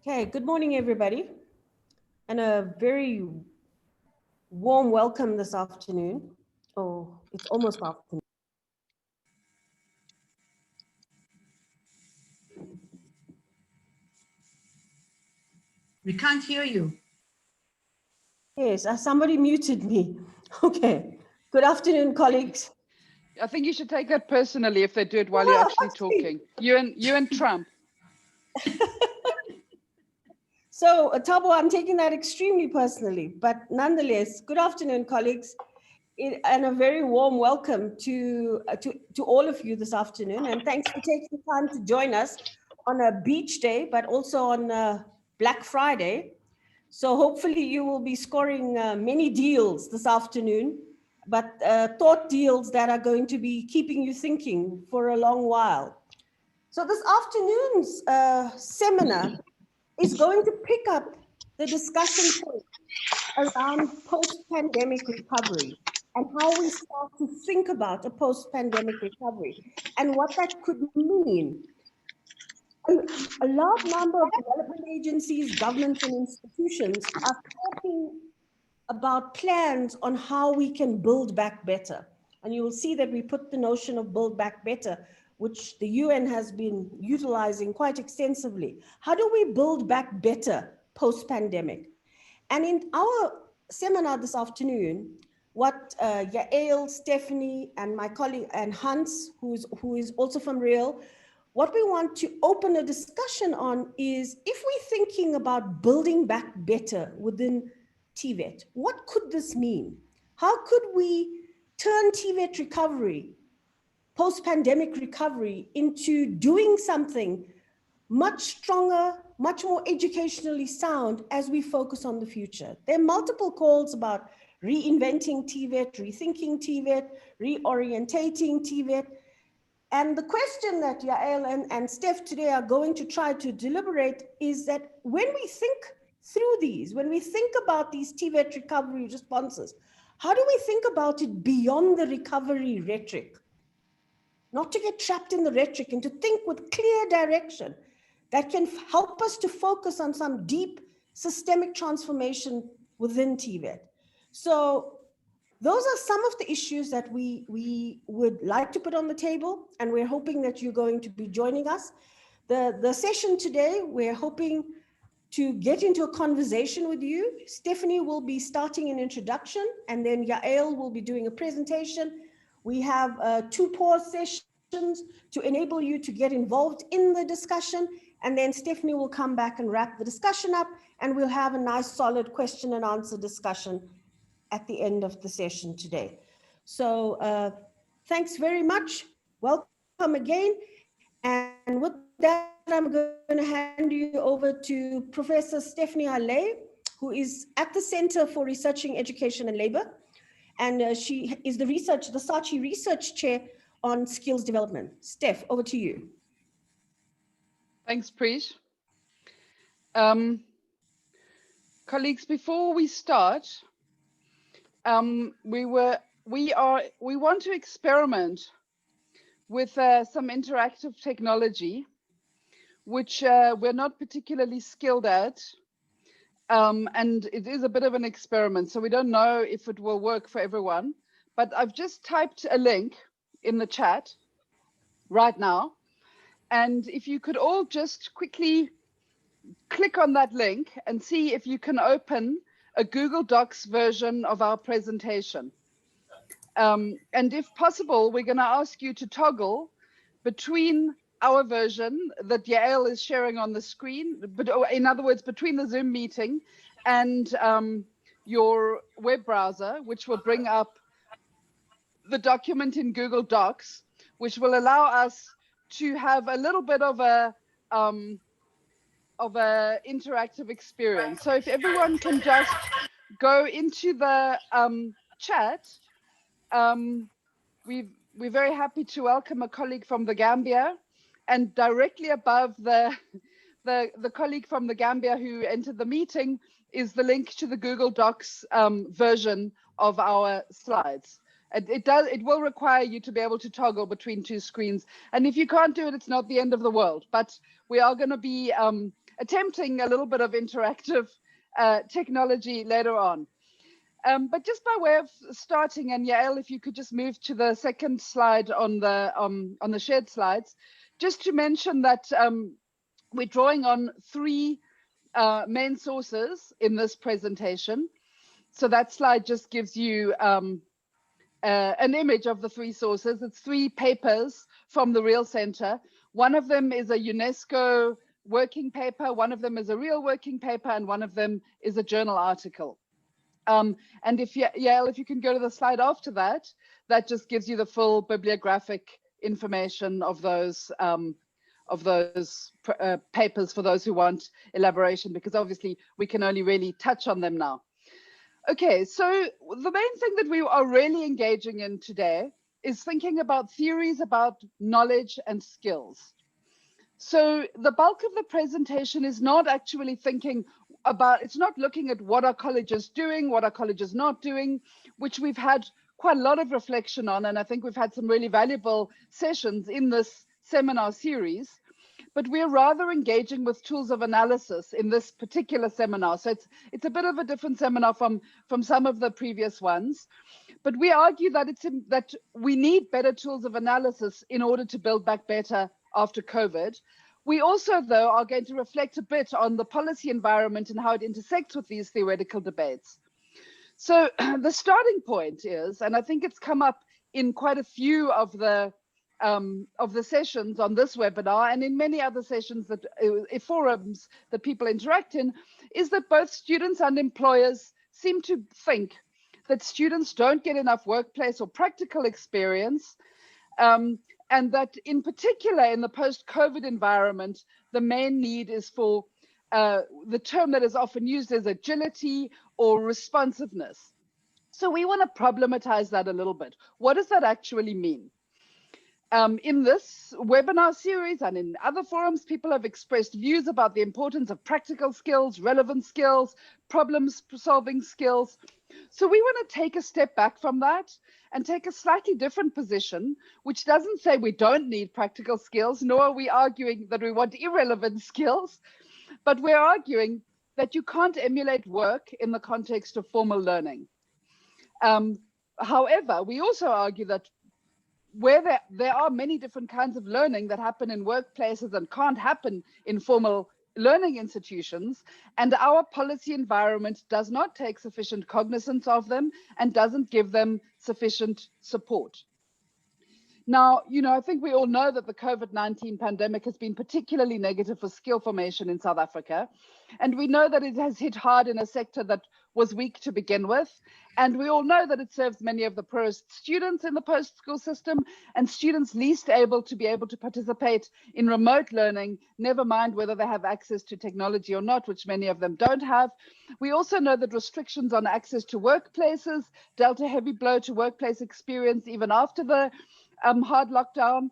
Okay, good morning, everybody, and a very warm welcome this afternoon. Oh, it's almost afternoon. We can't hear you. Yes, somebody muted me. Okay, good afternoon, colleagues. I think you should take that personally if they do it while you're actually talking. You and Trump. So, Tabo, I'm taking that extremely personally, but nonetheless, good afternoon, colleagues, and a very warm welcome to all of you this afternoon. And thanks for taking the time to join us on a beach day, but also on Black Friday. So hopefully you will be scoring many deals this afternoon, but thought deals that are going to be keeping you thinking for a long while. So this afternoon's seminar is going to pick up the discussion point around post-pandemic recovery and how we start to think about a post-pandemic recovery and what that could mean. A large number of development agencies, governments, and institutions are talking about plans on how we can build back better. And you will see that we put the notion of build back better, which the UN has been utilizing quite extensively. How do we build back better post-pandemic? And in our seminar this afternoon, what Yael, Stephanie, and my colleague, and Hans, who is also from Real, what we want to open a discussion on is, if we're thinking about building back better within TVET, what could this mean? How could we turn TVET recovery, post-pandemic recovery, into doing something much stronger, much more educationally sound as we focus on the future? There are multiple calls about reinventing TVET, rethinking TVET, reorientating TVET. And the question that Yael and Steph today are going to try to deliberate is that when we think through these, when we think about these TVET recovery responses, how do we think about it beyond the recovery rhetoric? Not to get trapped in the rhetoric and to think with clear direction that can help us to focus on some deep systemic transformation within TVET. So those are some of the issues that we would like to put on the table, and we're hoping that you're going to be joining us. The session today, we're hoping to get into a conversation with you. Stephanie will be starting an introduction, and then Yael will be doing a presentation. We have 2 pause sessions to enable you to get involved in the discussion, and then Stephanie will come back and wrap the discussion up, and we'll have a nice solid question and answer discussion at the end of the session today. So thanks very much. Welcome again. And with that, I'm going to hand you over to Professor Stephanie Allais, who is at the Center for Researching Education and Labor. And she is the Saatchi Research Chair on Skills Development. Steph, over to you. Thanks, Preet. Colleagues, before we start, we want to experiment with some interactive technology, which we're not particularly skilled at. And it is a bit of an experiment, so we don't know if it will work for everyone. But I've just typed a link in the chat right now. And if you could all just quickly click on that link and see if you can open a Google Docs version of our presentation. And if possible, we're going to ask you to toggle between our version that Yael is sharing on the screen, but in other words, between the Zoom meeting and your web browser, which will bring up the document in Google Docs, which will allow us to have a little bit of a interactive experience. So if everyone can just go into the chat, we're very happy to welcome a colleague from the Gambia, and directly above the colleague from the Gambia who entered the meeting is the link to the Google Docs version of our slides. It will require you to be able to toggle between 2 screens, and if you can't do it, it's not the end of the world. But we are going to be attempting a little bit of interactive technology later on. But just by way of starting, and Yael, if you could just move to the second slide on the shared slides, just to mention that we're drawing on three main sources in this presentation. So that slide just gives you an image of the three sources. It's three papers from the Real Center. One of them is a UNESCO working paper, one of them is a real working paper, and one of them is a journal article. And if Yael, if you can go to the slide after that, that just gives you the full bibliographic information of those papers for those who want elaboration, because obviously we can only really touch on them now. Okay, so the main thing that we are really engaging in today is thinking about theories about knowledge and skills. So the bulk of the presentation is not actually thinking about, it's not looking at what are colleges doing, what are colleges not doing, which we've had quite a lot of reflection on, and I think we've had some really valuable sessions in this seminar series. But we're rather engaging with tools of analysis in this particular seminar. So it's a bit of a different seminar from some of the previous ones. But we argue that that we need better tools of analysis in order to build back better after COVID. We also, though, are going to reflect a bit on the policy environment and how it intersects with these theoretical debates. So the starting point is, and I think it's come up in quite a few of the sessions on this webinar and in many other sessions that forums that people interact in, is that both students and employers seem to think that students don't get enough workplace or practical experience, and that in particular in the post-COVID environment, the main need is for the term that is often used as agility or responsiveness. So we want to problematize that a little bit. What does that actually mean? In this webinar series and in other forums, people have expressed views about the importance of practical skills, relevant skills, problem-solving skills. So we want to take a step back from that and take a slightly different position, which doesn't say we don't need practical skills, nor are we arguing that we want irrelevant skills, but we're arguing that you can't emulate work in the context of formal learning. However, we also argue that where there are many different kinds of learning that happen in workplaces and can't happen in formal learning institutions, and our policy environment does not take sufficient cognizance of them and doesn't give them sufficient support. Now, I think we all know that the COVID-19 pandemic has been particularly negative for skill formation in South Africa. And we know that it has hit hard in a sector that was weak to begin with. And we all know that it serves many of the poorest students in the post-school system and students least able to participate in remote learning, never mind whether they have access to technology or not, which many of them don't have. We also know that restrictions on access to workplaces dealt a heavy blow to workplace experience even after the hard lockdown,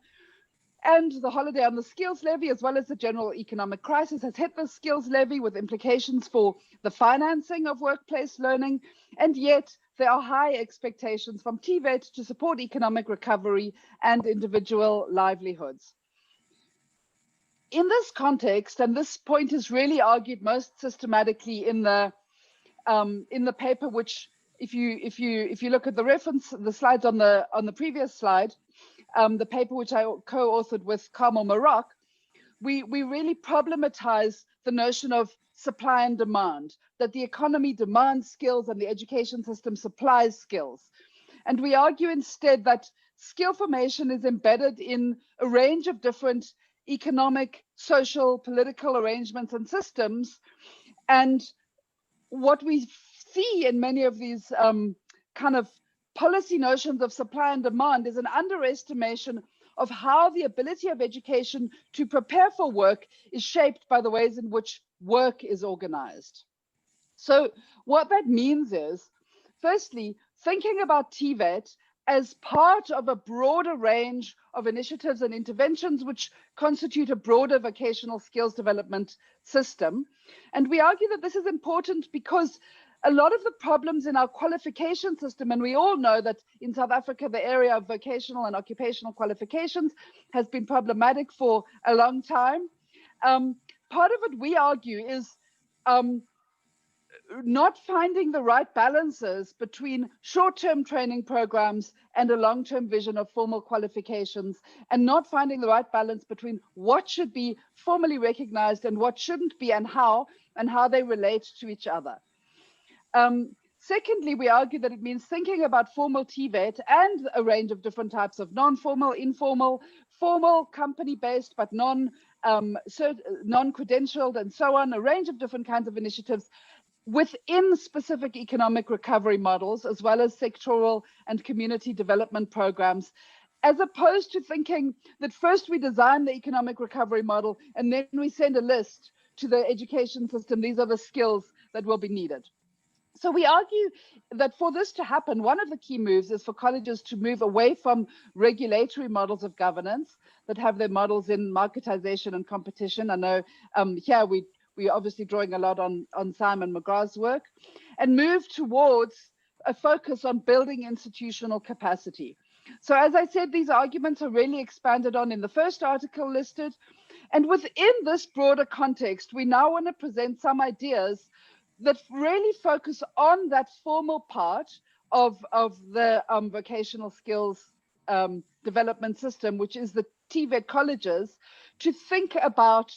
and the holiday on the skills levy, as well as the general economic crisis, has hit the skills levy with implications for the financing of workplace learning. And yet there are high expectations from TVET to support economic recovery and individual livelihoods. In this context, and this point is really argued most systematically in the paper, which if you look at the reference, the slides on the previous slide, the paper which I co-authored with Carmel Maroc, we really problematize the notion of supply and demand, that the economy demands skills and the education system supplies skills. And we argue instead that skill formation is embedded in a range of different economic, social, political arrangements and systems. And what we see in many of these kind of policy notions of supply and demand is an underestimation of how the ability of education to prepare for work is shaped by the ways in which work is organized. So what that means is, firstly, thinking about TVET as part of a broader range of initiatives and interventions which constitute a broader vocational skills development system. And we argue that this is important because a lot of the problems in our qualification system, and we all know that in South Africa, the area of vocational and occupational qualifications has been problematic for a long time. part of it we argue is not finding the right balances between short-term training programs and a long-term vision of formal qualifications, and not finding the right balance between what should be formally recognized and what shouldn't be, and how they relate to each other. Secondly, we argue that it means thinking about formal TVET and a range of different types of non-formal, informal, formal, company-based, but non-credentialed, and so on, a range of different kinds of initiatives within specific economic recovery models, as well as sectoral and community development programs, as opposed to thinking that first we design the economic recovery model and then we send a list to the education system. These are the skills that will be needed. So we argue that for this to happen, one of the key moves is for colleges to move away from regulatory models of governance that have their models in marketization and competition. I know here we're obviously drawing a lot on Simon McGrath's work, and move towards a focus on building institutional capacity. So as I said, these arguments are really expanded on in the first article listed. And within this broader context, we now want to present some ideas that really focus on that formal part of the vocational skills development system, which is the TVET colleges, to think about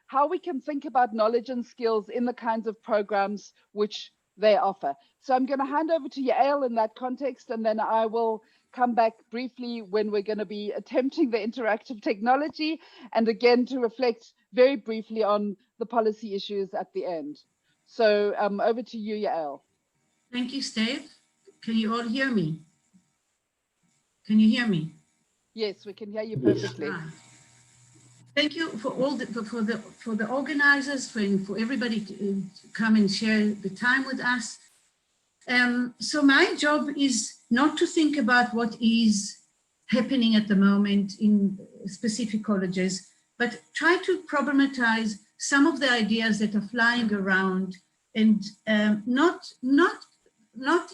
how we can think about knowledge and skills in the kinds of programs which they offer. So I'm going to hand over to Yael in that context, and then I will come back briefly when we're going to be attempting the interactive technology, and again to reflect very briefly on the policy issues at the end. So over to you, Yael. Thank you, Steve. Can you all hear me? Can you hear me? Yes, we can hear you perfectly. Right. Thank you for all for the organizers, for everybody to come and share the time with us. So my job is not to think about what is happening at the moment in specific colleges, but try to problematize some of the ideas that are flying around, and not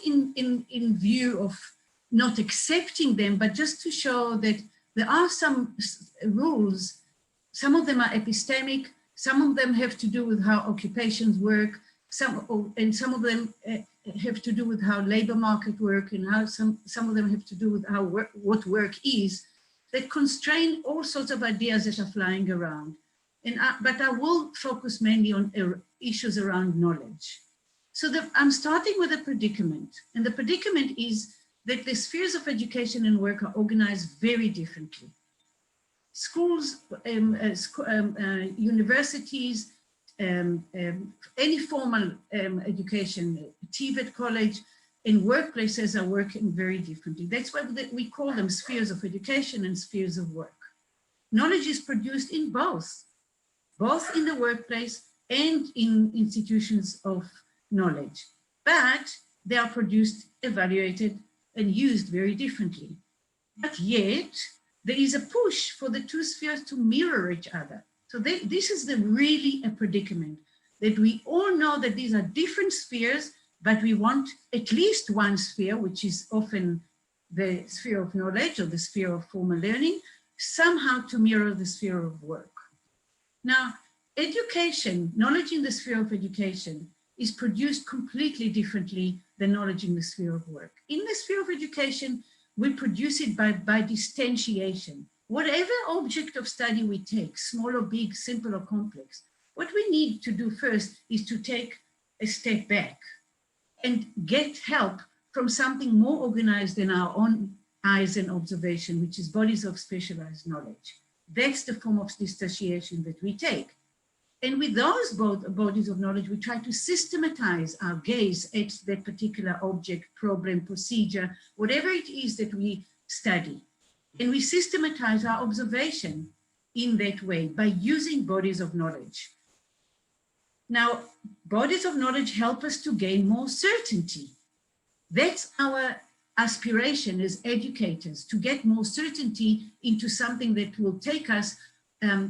in view of not accepting them, but just to show that there are some rules. Some of them are epistemic, some of them have to do with how occupations work, and some of them have to do with how labor market work, and how some of them have to do with how what work is, that constrain all sorts of ideas that are flying around. But I will focus mainly on issues around knowledge. So I'm starting with a predicament, and the predicament is that the spheres of education and work are organized very differently. Schools, universities, any formal education, TVET college, and workplaces are working very differently. That's why we call them spheres of education and spheres of work. Knowledge is produced in both in the workplace and in institutions of knowledge, but they are produced, evaluated, and used very differently. But yet, there is a push for the two spheres to mirror each other. So this is really a predicament, that we all know that these are different spheres, but we want at least one sphere, which is often the sphere of knowledge or the sphere of formal learning, somehow to mirror the sphere of work. Now, education, knowledge in the sphere of education is produced completely differently than knowledge in the sphere of work. In the sphere of education, we produce it by distantiation. Whatever object of study we take, small or big, simple or complex, what we need to do first is to take a step back and get help from something more organized than our own eyes and observation, which is bodies of specialized knowledge. That's the form of distantiation that we take. And with those bodies of knowledge, we try to systematize our gaze at that particular object, problem, procedure, whatever it is that we study. And we systematize our observation in that way by using bodies of knowledge. Now, bodies of knowledge help us to gain more certainty. That's our aspiration as educators, to get more certainty into something that will take us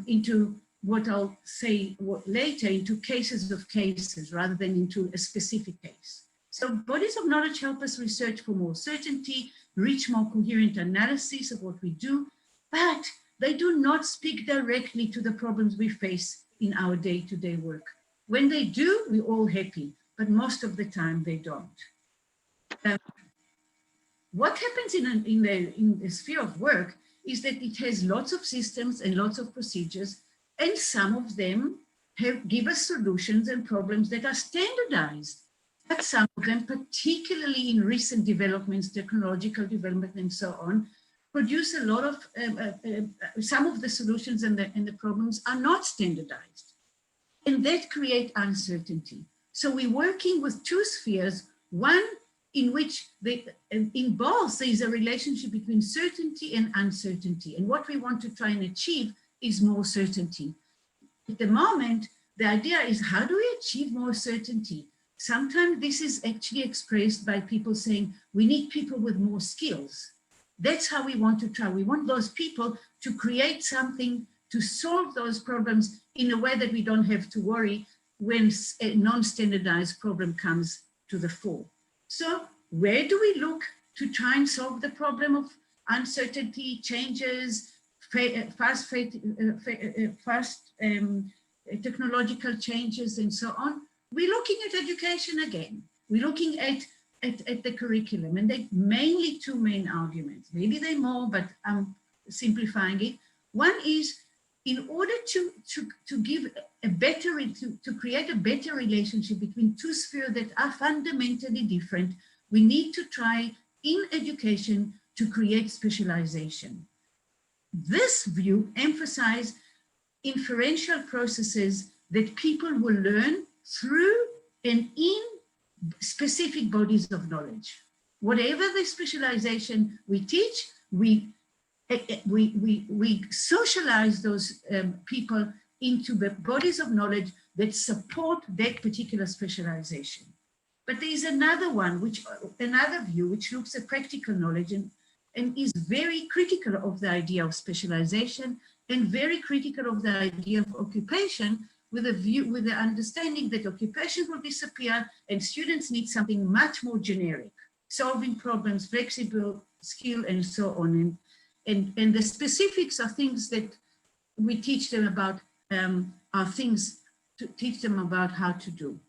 into what I'll say later, into cases of cases rather than into a specific case. So bodies of knowledge help us research for more certainty, reach more coherent analysis of what we do, but they do not speak directly to the problems we face in our day-to-day work. When they do, we're all happy, but most of the time they don't. What happens in the sphere of work is that it has lots of systems and lots of procedures, and some of them give us solutions and problems that are standardized. But some of them, particularly in recent developments, technological development and so on, produce a lot of, some of the solutions and the problems are not standardized. And that creates uncertainty. So we're working with two spheres, one in which in both there is a relationship between certainty and uncertainty. And what we want to try and achieve is more certainty. At the moment, the idea is, how do we achieve more certainty? Sometimes this is actually expressed by people saying, we need people with more skills. That's how we want to try. We want those people to create something to solve those problems in a way that we don't have to worry when a non-standardized problem comes to the fore. So where do we look to try and solve the problem of uncertainty, changes, fast technological changes and so on? We're looking at education again. We're looking at the curriculum, and there are mainly two main arguments. Maybe they're more, but I'm simplifying it. One is, in order to give a better, to create a better relationship between two spheres that are fundamentally different, we need to try in education to create specialization. This view emphasizes inferential processes that people will learn through and in specific bodies of knowledge. Whatever the specialization we teach, we socialize those people into the bodies of knowledge that support that particular specialization. But there is another one, another view, which looks at practical knowledge and is very critical of the idea of specialization and very critical of the idea of occupation, with the understanding that occupation will disappear and students need something much more generic, solving problems, flexible skill, and so on. And the specifics are things that we teach them about, are things to teach them about how to do.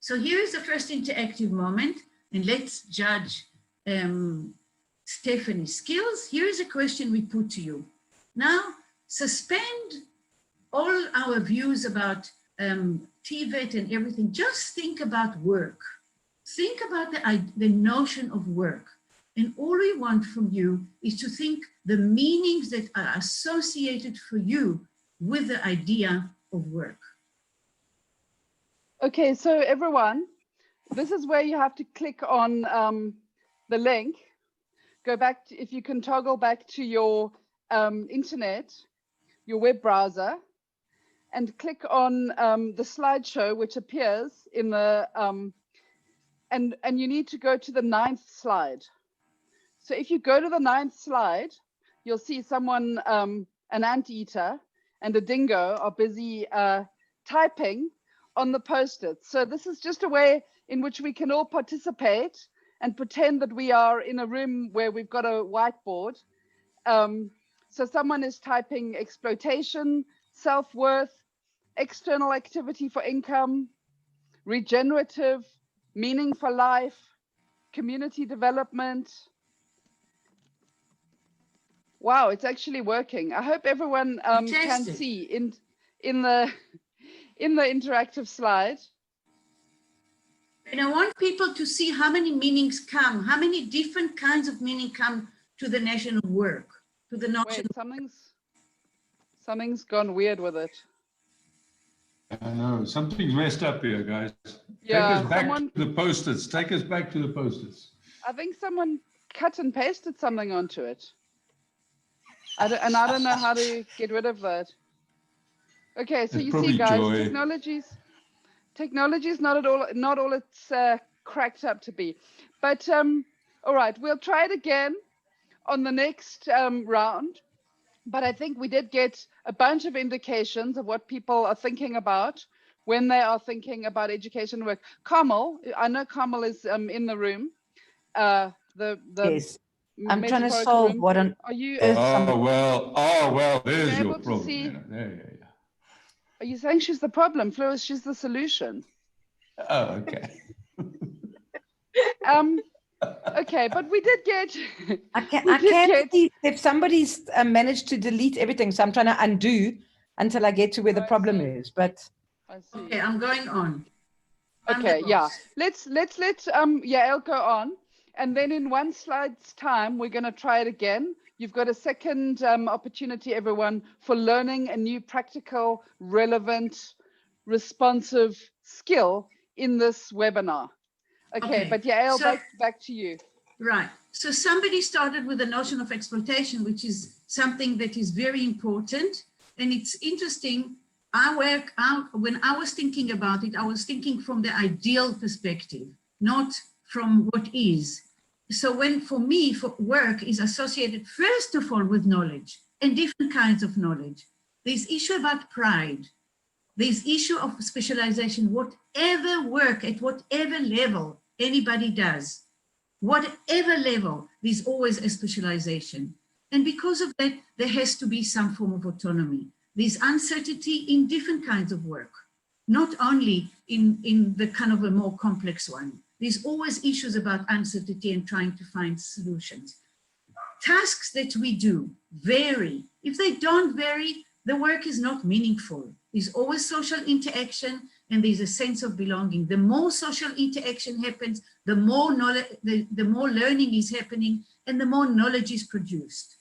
So here is the first interactive moment, and let's judge Stephanie's skills. Here is a question we put to you. Now, suspend all our views about TVET and everything. Just think about work. Think about the notion of work. And all we want from you is to think the meanings that are associated for you with the idea of work. Okay, so everyone, this is where you have to click on the link. Go back, if you can toggle back to your internet, your web browser, and click on the slideshow, which appears in the, and you need to go to the 9th slide. So if you go to the 9th slide, you'll see someone, an anteater and a dingo are busy typing on the post-its. So this is just a way in which we can all participate and pretend that we are in a room where we've got a whiteboard. So someone is typing exploitation, self-worth, external activity for income, regenerative, meaning for life, community development. Wow, it's actually working. I hope everyone can see in the interactive slide. And I want people to see how many meanings come, how many different kinds of meaning come to the notion of work, to the notion. Wait, something's gone weird with it. I know, something's messed up here, guys. Yeah, take us back to the post-its. Take us back to the post-its. I think someone cut and pasted something onto it. And I don't know how to get rid of that. Okay, so you see, guys, technology is not all it's cracked up to be. But all right, we'll try it again on the next round. But I think we did get a bunch of indications of what people are thinking about when they are thinking about education work. Carmel, I know Carmel is in the room. Yes. I'm trying to metaphorical solve room. what on Are you earth Oh, somebody. well, there's able your to problem. see- Yeah. Are you saying she's the problem, Flores? She's the solution. Oh, okay. Okay, but we did get. I can't get. see if somebody's managed to delete everything. So I'm trying to undo until I get to where the problem is. But I see. Okay, I'm going on. I'm Okay, the yeah. boss. Let's let Yael go on, and then in one slide's time we're going to try it again. You've got a second opportunity, everyone, for learning a new practical, relevant, responsive skill in this webinar. Okay, but Yael, so- back to you. Right. So somebody started with the notion of exploitation, which is something that is very important. And it's interesting. When I was thinking about it, I was thinking from the ideal perspective, not from what is. So for me, work is associated, first of all, with knowledge and different kinds of knowledge. There's issue about pride. There's issue of specialization, whatever work at whatever level anybody does. Whatever level, there's always a specialization. And because of that, there has to be some form of autonomy. There's uncertainty in different kinds of work, not only in the kind of a more complex one. There's always issues about uncertainty and trying to find solutions. Tasks that we do vary. If they don't vary, the work is not meaningful. There's always social interaction and there's a sense of belonging. The more social interaction happens, the more knowledge, the more learning is happening and the more knowledge is produced.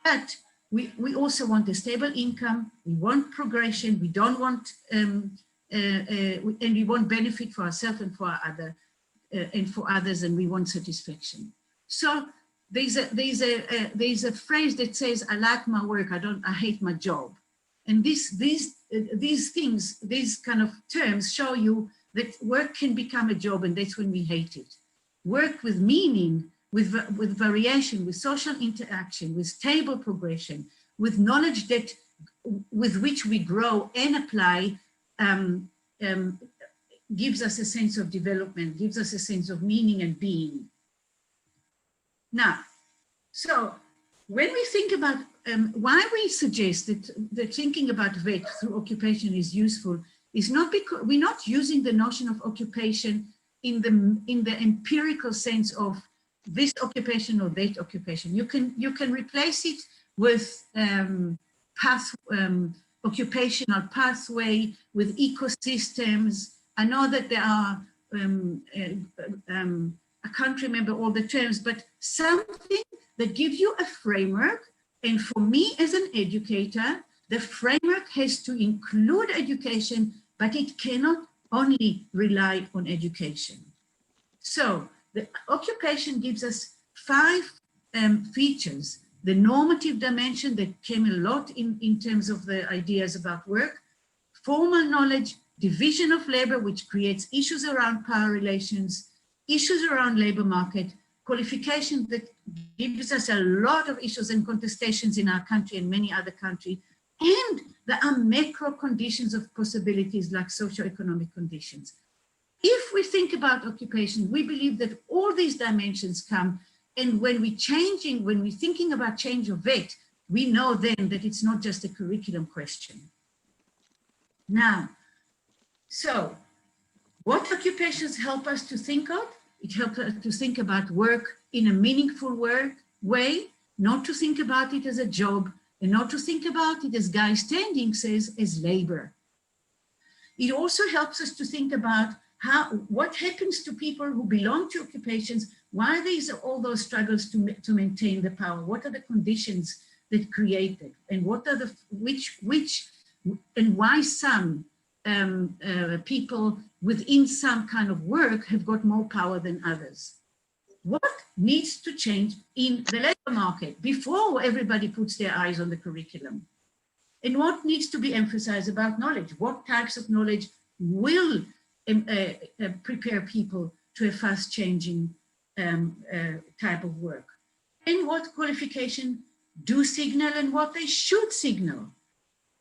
But we also want a stable income, we want progression, we don't want, and we want benefit for ourselves and for others, and we want satisfaction. So there's a phrase that says, I like my work, I hate my job. And these things, these kind of terms show you that work can become a job, and that's when we hate it. Work with meaning, with variation, with social interaction, with stable progression, with knowledge with which we grow and apply, gives us a sense of development, gives us a sense of meaning and being. Now, so when we think about why we suggest that thinking about VET through occupation is useful is not because we're not using the notion of occupation in the empirical sense of this occupation or that occupation. You can replace it with occupational pathway, with ecosystems. I know that there are I can't remember all the terms, but something that gives you a framework. And for me as an educator, the framework has to include education, but it cannot only rely on education. So the occupation gives us 5 features. The normative dimension that came a lot in terms of the ideas about work, formal knowledge, division of labor, which creates issues around power relations, issues around labor market, qualification that gives us a lot of issues and contestations in our country and many other countries, and there are macro conditions of possibilities like socioeconomic conditions. If we think about occupation, we believe that all these dimensions come, and when we're thinking about change of VET, we know then that it's not just a curriculum question. Now, so what occupations help us to think of? It helps us to think about work in a meaningful way, not to think about it as a job, and not to think about it, as Guy Standing says, as labor. It also helps us to think about what happens to people who belong to occupations, why these are all those struggles to maintain the power, what are the conditions that create it, and what are the and why some people within some kind of work have got more power than others. What needs to change in the labor market before everybody puts their eyes on the curriculum? And what needs to be emphasized about knowledge? What types of knowledge will prepare people to a fast changing type of work? And what qualification do signal and what they should signal?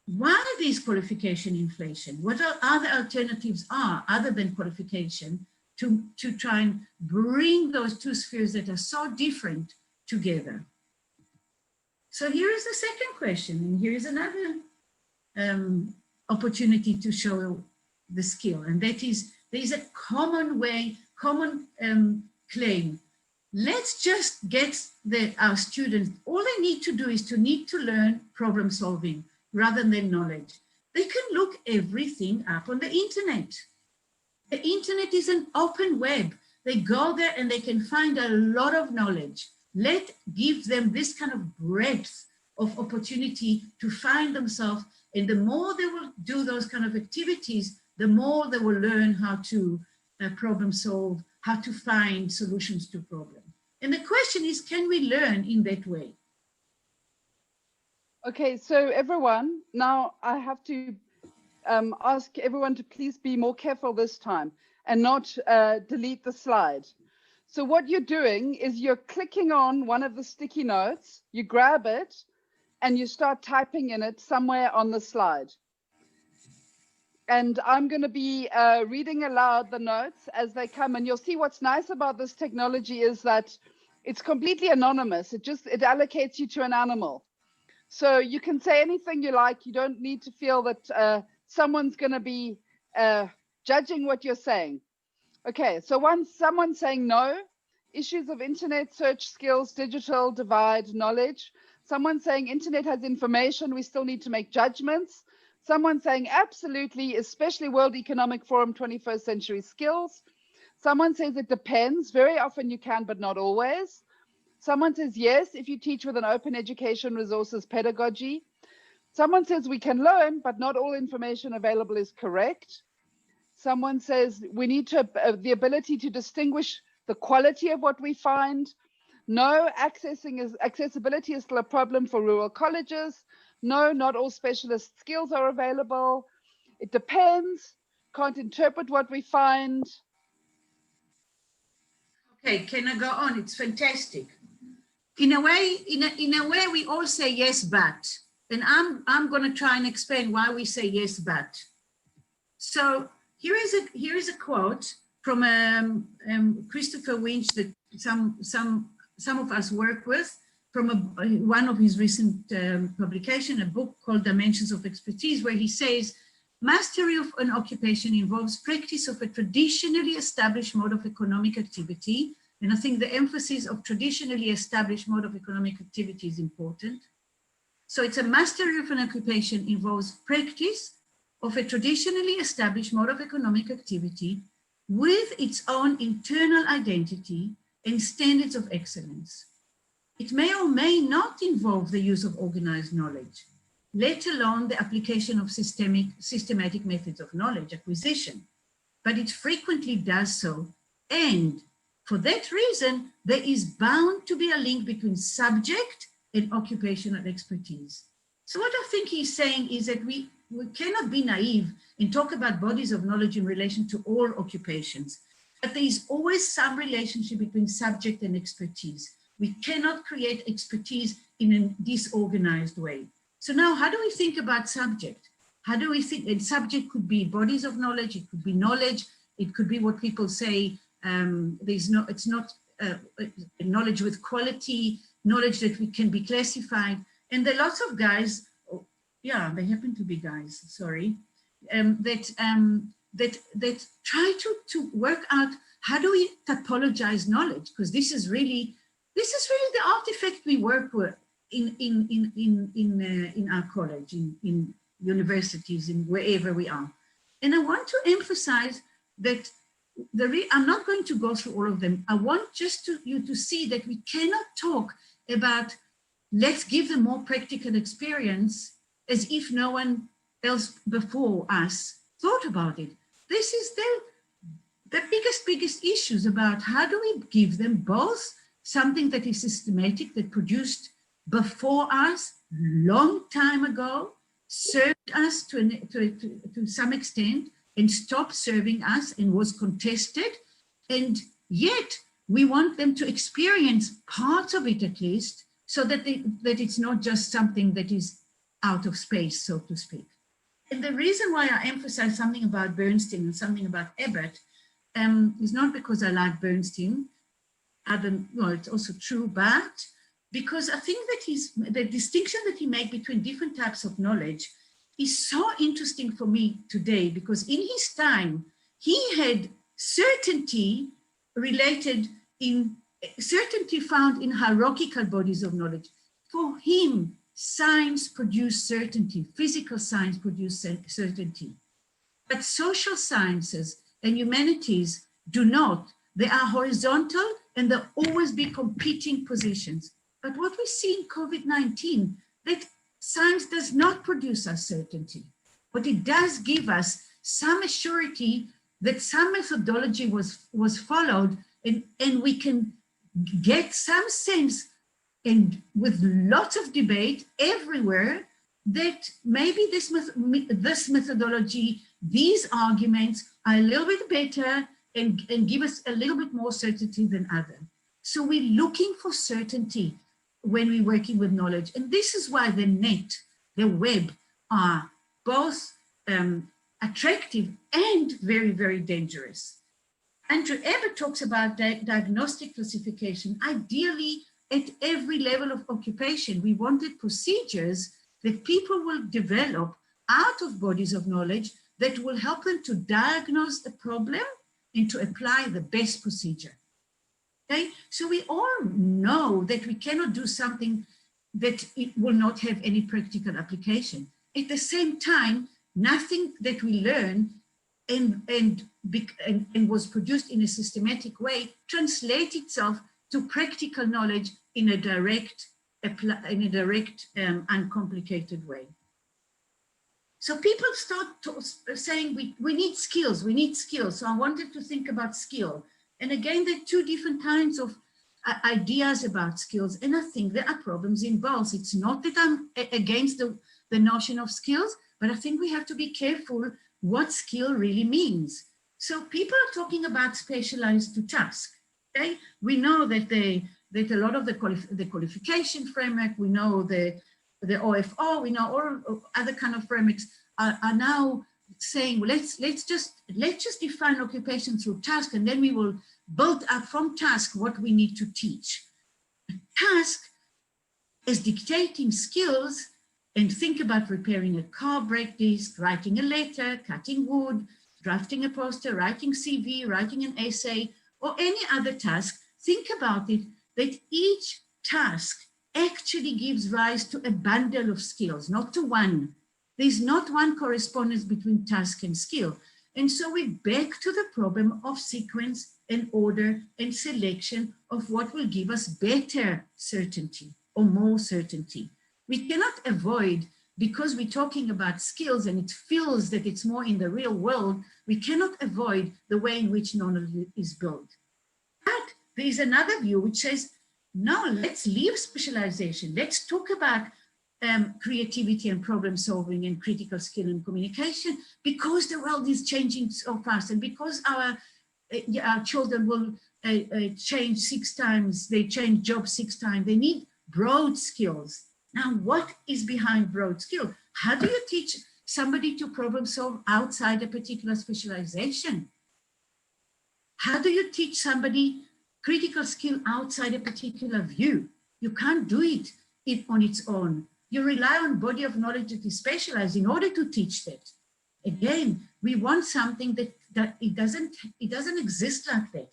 Why is qualification inflation? What are other alternatives other than qualification to try and bring those two spheres that are so different together. So here is the second question, and here is another opportunity to show the skill, and that is, there is a common way, common claim. Let's just get our students, all they need to do is to learn problem solving rather than knowledge. They can look everything up on the internet. The internet is an open web. They go there and they can find a lot of knowledge. Give them this kind of breadth of opportunity to find themselves. And the more they will do those kind of activities, the more they will learn how to problem solve, how to find solutions to problems. And the question is, can we learn in that way? Okay, so everyone, now I have to ask everyone to please be more careful this time and not delete the slide. So what you're doing is you're clicking on one of the sticky notes, you grab it, and you start typing in it somewhere on the slide. And I'm going to be reading aloud the notes as they come. And you'll see what's nice about this technology is that it's completely anonymous. It allocates you to an animal. So you can say anything you like. You don't need to feel that someone's going to be judging what you're saying. Okay, so someone's saying no, issues of internet, search skills, digital divide, knowledge. Someone saying internet has information, we still need to make judgments. Someone saying absolutely, especially World Economic Forum 21st century skills. Someone says it depends, very often you can, but not always. Someone says yes, if you teach with an open education resources pedagogy. Someone says we can learn, but not all information available is correct. Someone says we need to the ability to distinguish the quality of what we find. No, accessibility is still a problem for rural colleges. No, not all specialist skills are available. It depends, can't interpret what we find. Okay, can I go on? It's fantastic. In a way, we all say yes, but. And I'm going to try and explain why we say yes, but. So here is a quote from Christopher Winch that some of us work with, from one of his recent publication, a book called Dimensions of Expertise, where he says, mastery of an occupation involves practice of a traditionally established mode of economic activity. And I think the emphasis of traditionally established mode of economic activity is important. So it's a mastery of an occupation involves practice of a traditionally established mode of economic activity with its own internal identity and standards of excellence. It may or may not involve the use of organized knowledge, let alone the application of systematic methods of knowledge acquisition, but it frequently does so. And for that reason, there is bound to be a link between subject and occupational expertise. So what I think he's saying is that we cannot be naive and talk about bodies of knowledge in relation to all occupations, but there is always some relationship between subject and expertise. We cannot create expertise in a disorganized way. So now, how do we think about subject? How do we think? And subject could be bodies of knowledge, it could be knowledge, it could be what people say, it's not knowledge with quality, knowledge that we can be classified. And there are lots of guys, yeah, they happen to be guys, sorry, that try to work out how do we typologize knowledge, because this is really the artifact we work with in our college, in universities, in wherever we are. And I want to emphasize that I'm not going to go through all of them. I want just you to see that we cannot talk about let's give them more practical experience as if no one else before us thought about it. This is the biggest issues about how do we give them both something that is systematic, that produced before us, long time ago, served us to some extent, and stopped serving us and was contested. And yet we want them to experience parts of it at least, so that it's not just something that is out of space, so to speak. And the reason why I emphasize something about Bernstein and something about Ebert is not because I like Bernstein, well, it's also true, but because I think that the distinction that he made between different types of knowledge is so interesting for me today, because in his time, he had certainty found in hierarchical bodies of knowledge. For him, science produced certainty, physical science produced certainty. But social sciences and humanities do not. They are horizontal and they'll always be competing positions. But what we see in COVID-19, that science does not produce us certainty, but it does give us some assurity that some methodology was followed, and we can get some sense, and with lots of debate everywhere, that maybe this methodology, these arguments are a little bit better and give us a little bit more certainty than others. So we're looking for certainty when we're working with knowledge. And this is why the net, the web, are both attractive and very, very dangerous. Andrew Ebert talks about diagnostic classification. Ideally, at every level of occupation, we wanted procedures that people will develop out of bodies of knowledge that will help them to diagnose a problem and to apply the best procedure. Okay, so we all know that we cannot do something that it will not have any practical application. At the same time, nothing that we learn and was produced in a systematic way translates itself to practical knowledge in a direct, uncomplicated way. So people start saying we need skills, we need skills. So I wanted to think about skill. And again, there are two different kinds of ideas about skills. And I think there are problems in both. It's not that I'm against the notion of skills, but I think we have to be careful what skill really means. So people are talking about specialized to task. Okay, we know that a lot of the qualification framework, we know the OFO, we know all other kind of frameworks are now saying, well, let's just define occupation through task, and then we will build up from task what we need to teach. Task is dictating skills, and think about repairing a car brake disc, writing a letter, cutting wood, drafting a poster, writing CV, writing an essay, or any other task. Think about it, that each task actually gives rise to a bundle of skills, not to one. There's not one correspondence between task and skill. And so we're back to the problem of sequence and order and selection of what will give us better certainty or more certainty. We cannot avoid, because we're talking about skills and it feels that it's more in the real world, we cannot avoid the way in which knowledge is built. But there is another view which says, no, let's leave specialization. Let's talk about creativity and problem solving and critical skill and communication, because the world is changing so fast, and because our children will change 6 times, they change jobs 6 times, they need broad skills. Now, what is behind broad skill? How do you teach somebody to problem solve outside a particular specialization? How do you teach somebody critical skill outside a particular view? You can't do it on its own. You rely on body of knowledge that is specialized in order to teach that. Again, we want something that it doesn't exist like that.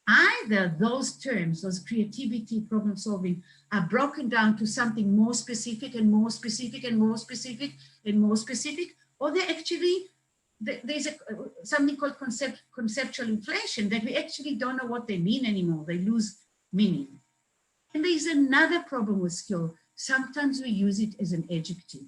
Either those terms, those creativity, problem solving, are broken down to something more specific and more specific and more specific and more specific, or they actually, there's something called conceptual inflation, that we actually don't know what they mean anymore. They lose meaning. And there's another problem with skill. Sometimes we use it as an adjective.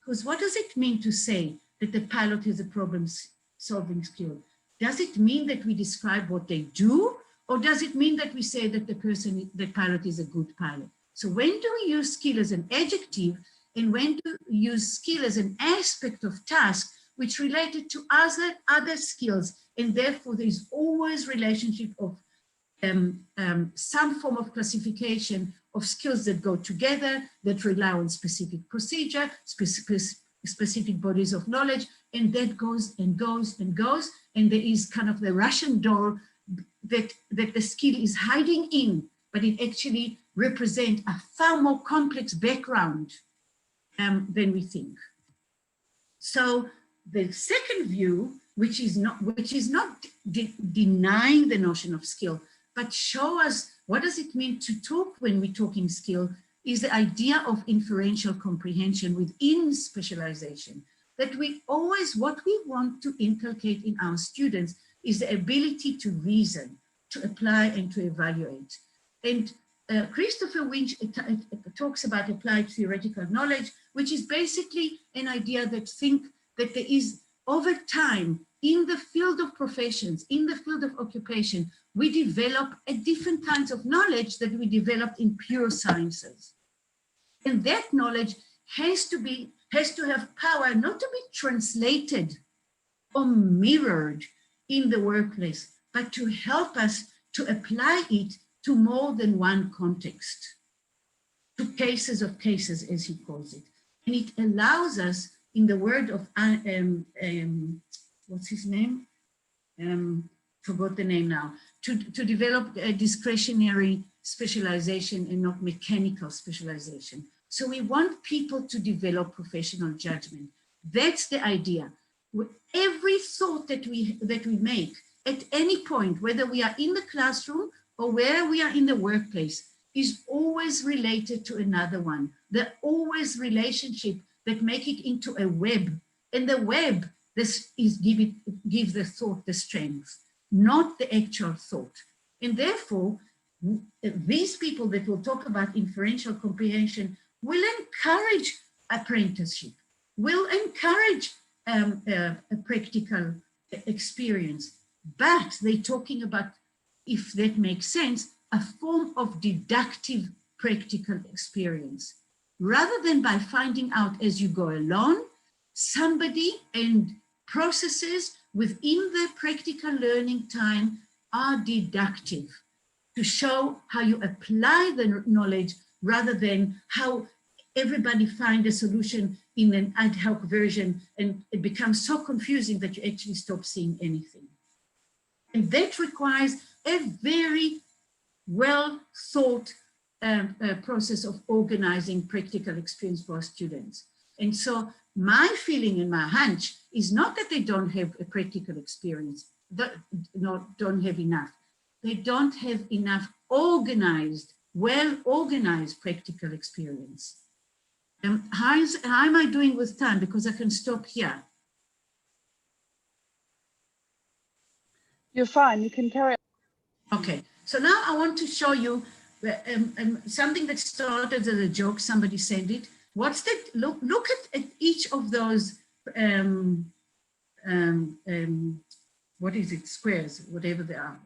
Because what does it mean to say that the pilot has a problem-solving skill? Does it mean that we describe what they do? Or does it mean that we say that the pilot is a good pilot? So when do we use skill as an adjective, and when do we use skill as an aspect of task which related to other skills, and therefore there's always relationship of some form of classification of skills that go together, that rely on specific procedure, specific bodies of knowledge, and that goes and goes and goes, and there is kind of the Russian doll that the skill is hiding in, but it actually represent a far more complex background than we think. So the second view, which is not denying the notion of skill, but show us what does it mean to talk when we're talking skill, is the idea of inferential comprehension within specialization. That we always, what we want to inculcate in our students is the ability to reason, to apply and to evaluate. And Christopher Winch talks about applied theoretical knowledge, which is basically an idea that there is over time in the field of professions, in the field of occupation, we develop a different kinds of knowledge that we developed in pure sciences. And that knowledge has to have power not to be translated or mirrored in the workplace, but to help us to apply it to more than one context, to cases of cases, as he calls it. And it allows us, in the word of, what's his name? Forgot the name now, to develop a discretionary specialization and not mechanical specialization. So we want people to develop professional judgment. That's the idea. With every thought that we make at any point, whether we are in the classroom or where we are in the workplace, is always related to another one. They're always relationship that make it into a web. And the web, give the thought the strength, not the actual thought. And therefore, these people that will talk about inferential comprehension will encourage apprenticeship, will encourage a practical experience, but they're talking about, if that makes sense, a form of deductive practical experience. Rather than by finding out as you go along, somebody and processes within the practical learning time are deductive to show how you apply the knowledge rather than how everybody find a solution in an ad hoc version, and it becomes so confusing that you actually stop seeing anything. And that requires a very well thought process of organizing practical experience for our students. And so my feeling and my hunch is not that they don't have a practical experience, don't have enough. They don't have enough organized, well-organized practical experience. How am I doing with time? Because I can stop here. You're fine, you can carry on. Okay, so now I want to show you something that started as a joke, somebody said it. What's that? Look at each of those, what is it, squares, whatever they are.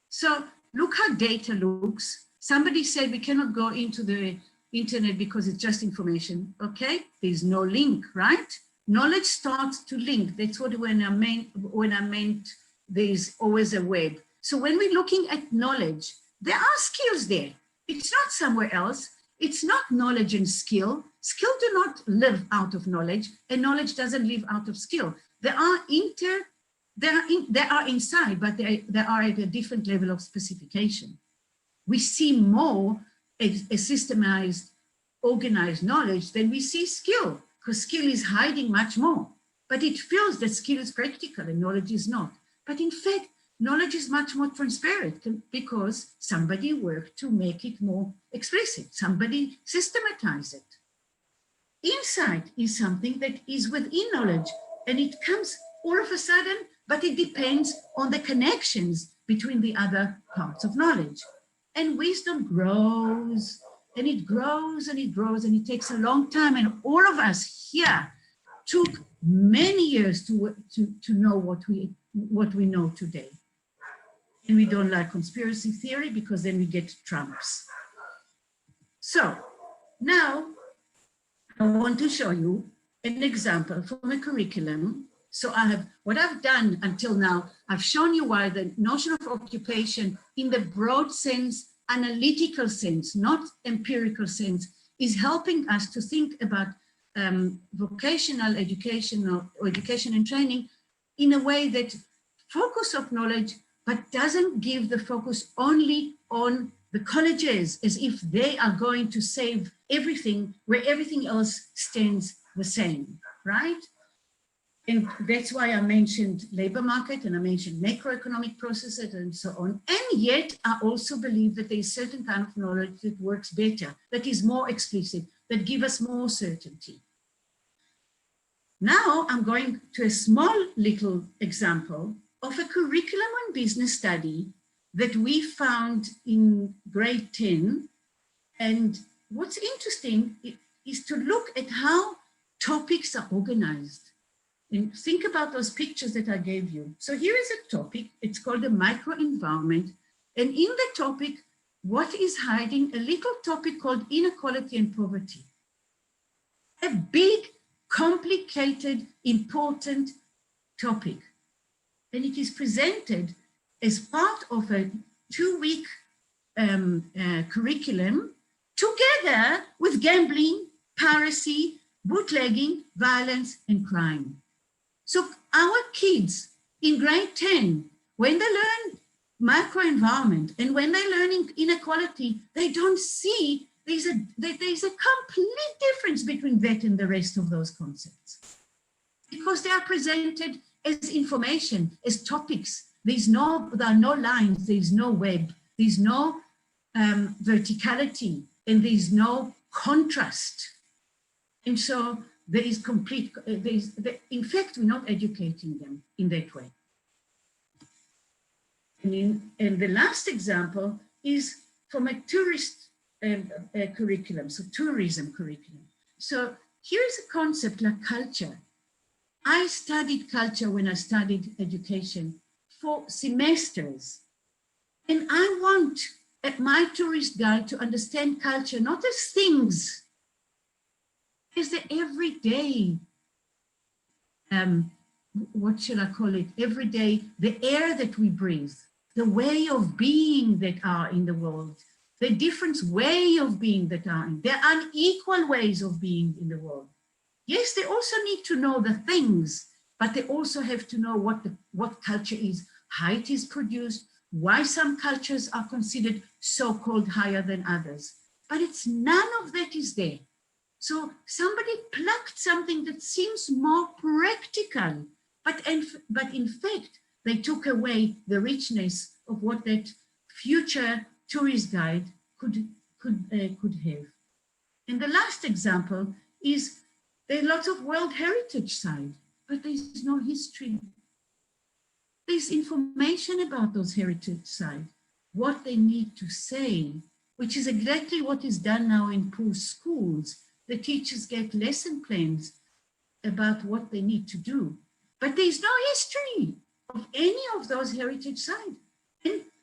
So look how data looks. Somebody said we cannot go into the internet because it's just information. Okay, there's no link, right? Knowledge starts to link. That's what when I meant there's always a web. So when we're looking at knowledge, there are skills there. It's not somewhere else. It's not knowledge and skill. Skill do not live out of knowledge, and knowledge doesn't live out of skill. They are inside, but they are at a different level of specification. We see more a systemized, organized knowledge than we see skill, because skill is hiding much more. But it feels that skill is practical and knowledge is not. But in fact, knowledge is much more transparent because somebody worked to make it more explicit. Somebody systematized it. Insight is something that is within knowledge, and it comes all of a sudden, but it depends on the connections between the other parts of knowledge. And wisdom grows, and it grows, and it grows, and it takes a long time. And all of us here took many years to know what we know today. And we don't like conspiracy theory because then we get Trumps. So now I want to show you an example from a curriculum. So what I've done until now, I've shown you why the notion of occupation in the broad sense, analytical sense, not empirical sense, is helping us to think about vocational education or education and training in a way that focus of knowledge, but doesn't give the focus only on the colleges as if they are going to save everything where everything else stands the same, right? And that's why I mentioned labor market and I mentioned macroeconomic processes and so on. And yet I also believe that there's certain kind of knowledge that works better, that is more explicit, that give us more certainty. Now I'm going to a small little example of a curriculum on business study that we found in grade 10. And what's interesting is to look at how topics are organized. And think about those pictures that I gave you. So here is a topic, it's called the microenvironment. And in the topic, what is hiding? A little topic called inequality and poverty. A big, complicated, important topic. And it is presented as part of a 2-week curriculum together with gambling, piracy, bootlegging, violence, and crime. So our kids in grade 10, when they learn microenvironment and when they learn inequality, they don't see there's a complete difference between that and the rest of those concepts. Because they are presented as information, as topics. There are no lines, there's no web, there's no verticality, and there's no contrast. And so there is complete, in fact, we're not educating them in that way. And the last example is from a tourist curriculum, so tourism curriculum. So here's a concept like culture. I studied culture when I studied education for semesters. And I want my tourist guide to understand culture, not as things, as the everyday, what shall I call it? Everyday, the air that we breathe, the way of being that are in the world, the different way of being that are in, there are unequal ways of being in the world. Yes, they also need to know the things, but they also have to know what culture is, how it is produced, why some cultures are considered so-called higher than others. But it's none of that is there. So somebody plucked something that seems more practical, but in fact, they took away the richness of what that future tourist guide could have. And the last example is there are lots of World Heritage sites, but there's no history. There's information about those heritage sites, what they need to say, which is exactly what is done now in poor schools. The teachers get lesson plans about what they need to do, but there's no history of any of those heritage sites.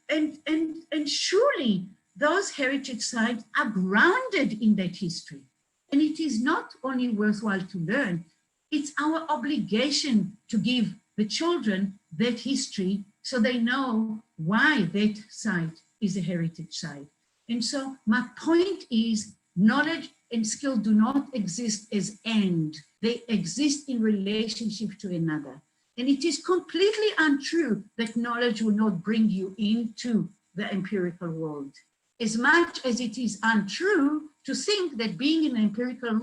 And surely those heritage sites are grounded in that history. And it is not only worthwhile to learn, it's our obligation to give the children that history so they know why that site is a heritage site. And so my point is knowledge and skill do not exist as end. They exist in relationship to another. And it is completely untrue that knowledge will not bring you into the empirical world. As much as it is untrue to think that being in an empirical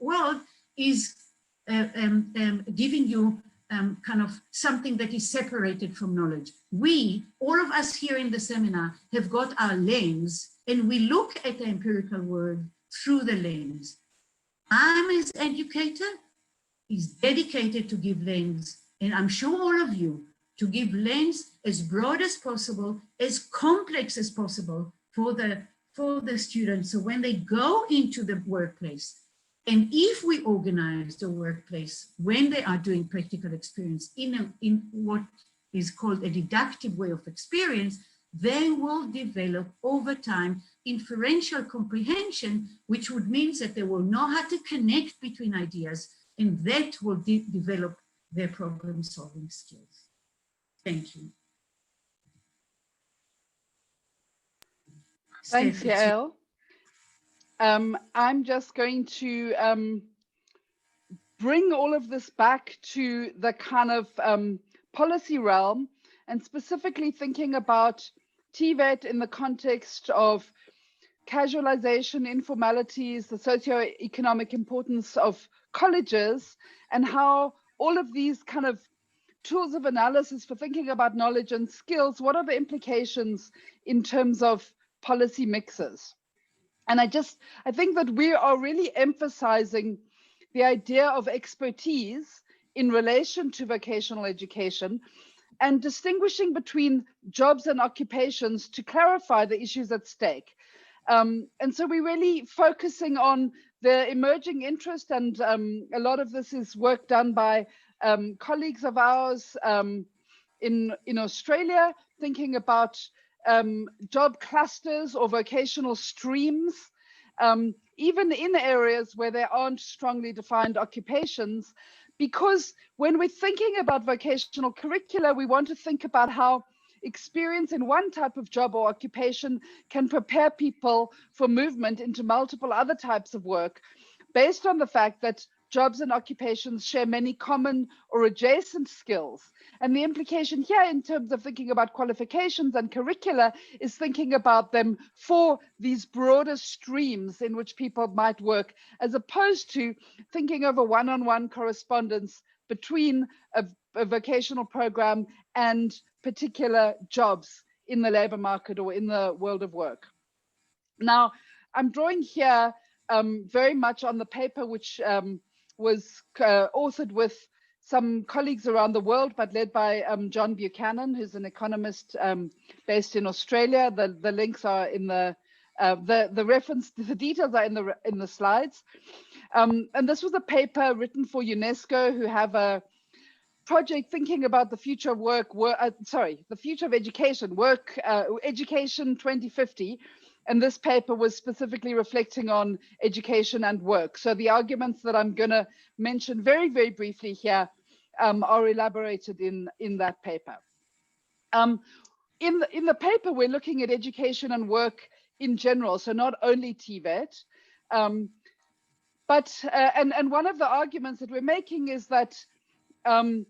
world is giving you kind of something that is separated from knowledge. We, all of us here in the seminar, have got our lens and we look at the empirical world through the lens. I'm as educator is dedicated to give lens, and I'm sure all of you, to give lens as broad as possible, as complex as possible for the students. So when they go into the workplace, and if we organize the workplace when they are doing practical experience in what is called a deductive way of experience, they will develop over time inferential comprehension, which would mean that they will know how to connect between ideas, and that will develop their problem-solving skills. Thank you. Thanks, Steph, Yael. I'm just going to bring all of this back to the kind of policy realm, and specifically thinking about TVET in the context of casualization, informalities, the socio-economic importance of colleges, and how all of these kind of tools of analysis for thinking about knowledge and skills, what are the implications in terms of policy mixes? And I think that we are really emphasizing the idea of expertise in relation to vocational education and distinguishing between jobs and occupations to clarify the issues at stake. And so we're really focusing on the emerging interest, and a lot of this is work done by colleagues of ours in Australia, thinking about job clusters or vocational streams, even in areas where there aren't strongly defined occupations. Because when we're thinking about vocational curricula, we want to think about how experience in one type of job or occupation can prepare people for movement into multiple other types of work, based on the fact that jobs and occupations share many common or adjacent skills. And the implication here in terms of thinking about qualifications and curricula is thinking about them for these broader streams in which people might work, as opposed to thinking of a one-on-one correspondence between a vocational program and particular jobs in the labor market or in the world of work. Now, I'm drawing here very much on the paper which was authored with some colleagues around the world, but led by John Buchanan, who's an economist based in Australia. The links are in the reference, the details are in the slides. And this was a paper written for UNESCO, who have a project thinking about the future of work, the future of education, Education 2050. And this paper was specifically reflecting on education and work. So the arguments that I'm going to mention very, very briefly here are elaborated in that paper. In the paper, we're looking at education and work in general, so not only TVET. But one of the arguments that we're making is that the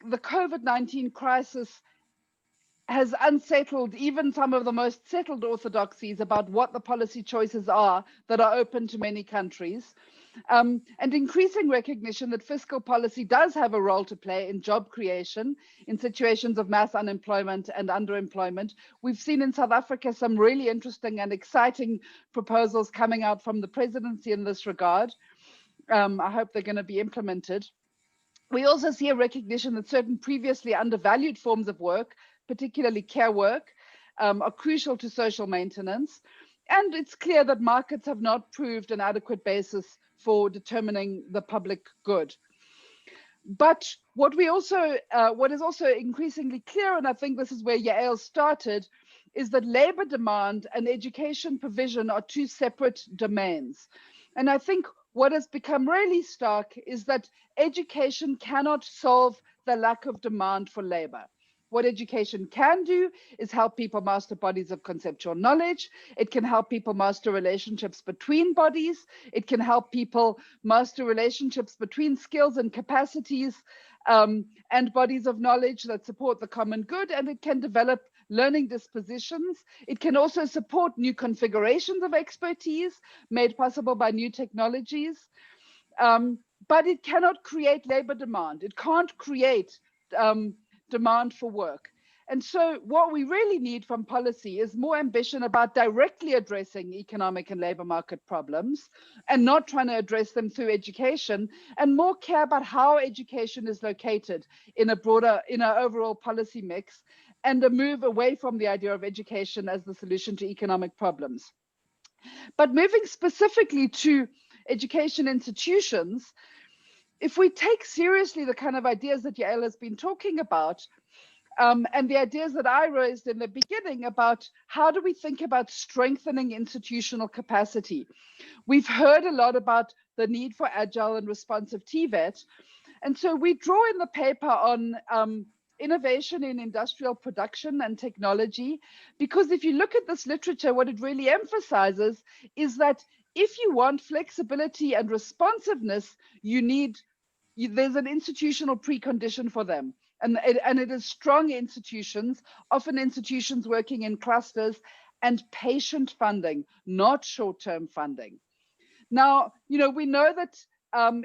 COVID-19 crisis has unsettled even some of the most settled orthodoxies about what the policy choices are that are open to many countries, and increasing recognition that fiscal policy does have a role to play in job creation in situations of mass unemployment and underemployment. We've seen in South Africa some really interesting and exciting proposals coming out from the presidency in this regard. I hope they're going to be implemented. We also see a recognition that certain previously undervalued forms of work, particularly care work, are crucial to social maintenance. And it's clear that markets have not proved an adequate basis for determining the public good. But what is also increasingly clear, and I think this is where Yael started, is that labor demand and education provision are two separate domains. And I think what has become really stark is that education cannot solve the lack of demand for labor. What education can do is help people master bodies of conceptual knowledge. It can help people master relationships between bodies. It can help people master relationships between skills and capacities and bodies of knowledge that support the common good. And it can develop learning dispositions. It can also support new configurations of expertise made possible by new technologies. But it cannot create labor demand. It can't create demand for work. And so what we really need from policy is more ambition about directly addressing economic and labor market problems and not trying to address them through education, and more care about how education is located in an overall policy mix, and a move away from the idea of education as the solution to economic problems. But moving specifically to education institutions, if we take seriously the kind of ideas that Yael has been talking about, and the ideas that I raised in the beginning about how do we think about strengthening institutional capacity. We've heard a lot about the need for agile and responsive TVET. And so we draw in the paper on innovation in industrial production and technology, because if you look at this literature, what it really emphasizes is that if you want flexibility and responsiveness, there's an institutional precondition for them. And it is strong institutions, often institutions working in clusters, and patient funding, not short-term funding. Now, we know that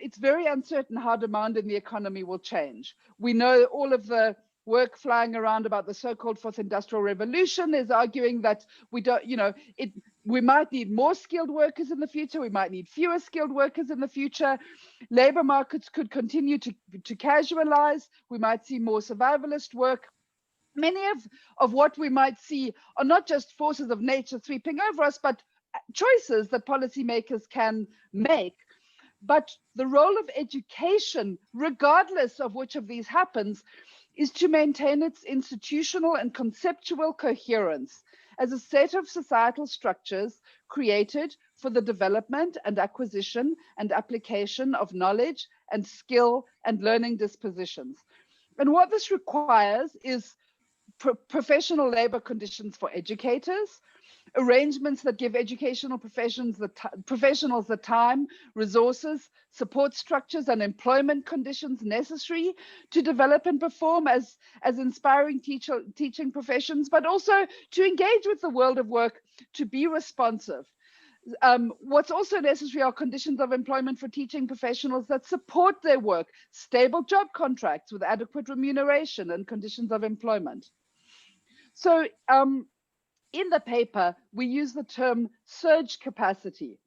it's very uncertain how demand in the economy will change. We know all of the work flying around about the so-called fourth industrial revolution is arguing that we might need more skilled workers in the future. We might need fewer skilled workers in the future. Labor markets could continue to casualize. We might see more survivalist work. Many of what we might see are not just forces of nature sweeping over us, but choices that policymakers can make. But the role of education, regardless of which of these happens, is to maintain its institutional and conceptual coherence as a set of societal structures created for the development and acquisition and application of knowledge and skill and learning dispositions. And what this requires is professional labor conditions for educators, arrangements that give educational professionals the time, resources, support structures, and employment conditions necessary to develop and perform as inspiring teaching professions, but also to engage with the world of work, to be responsive. What's also necessary are conditions of employment for teaching professionals that support their work, stable job contracts with adequate remuneration and conditions of employment. So in the paper, we use the term surge capacity.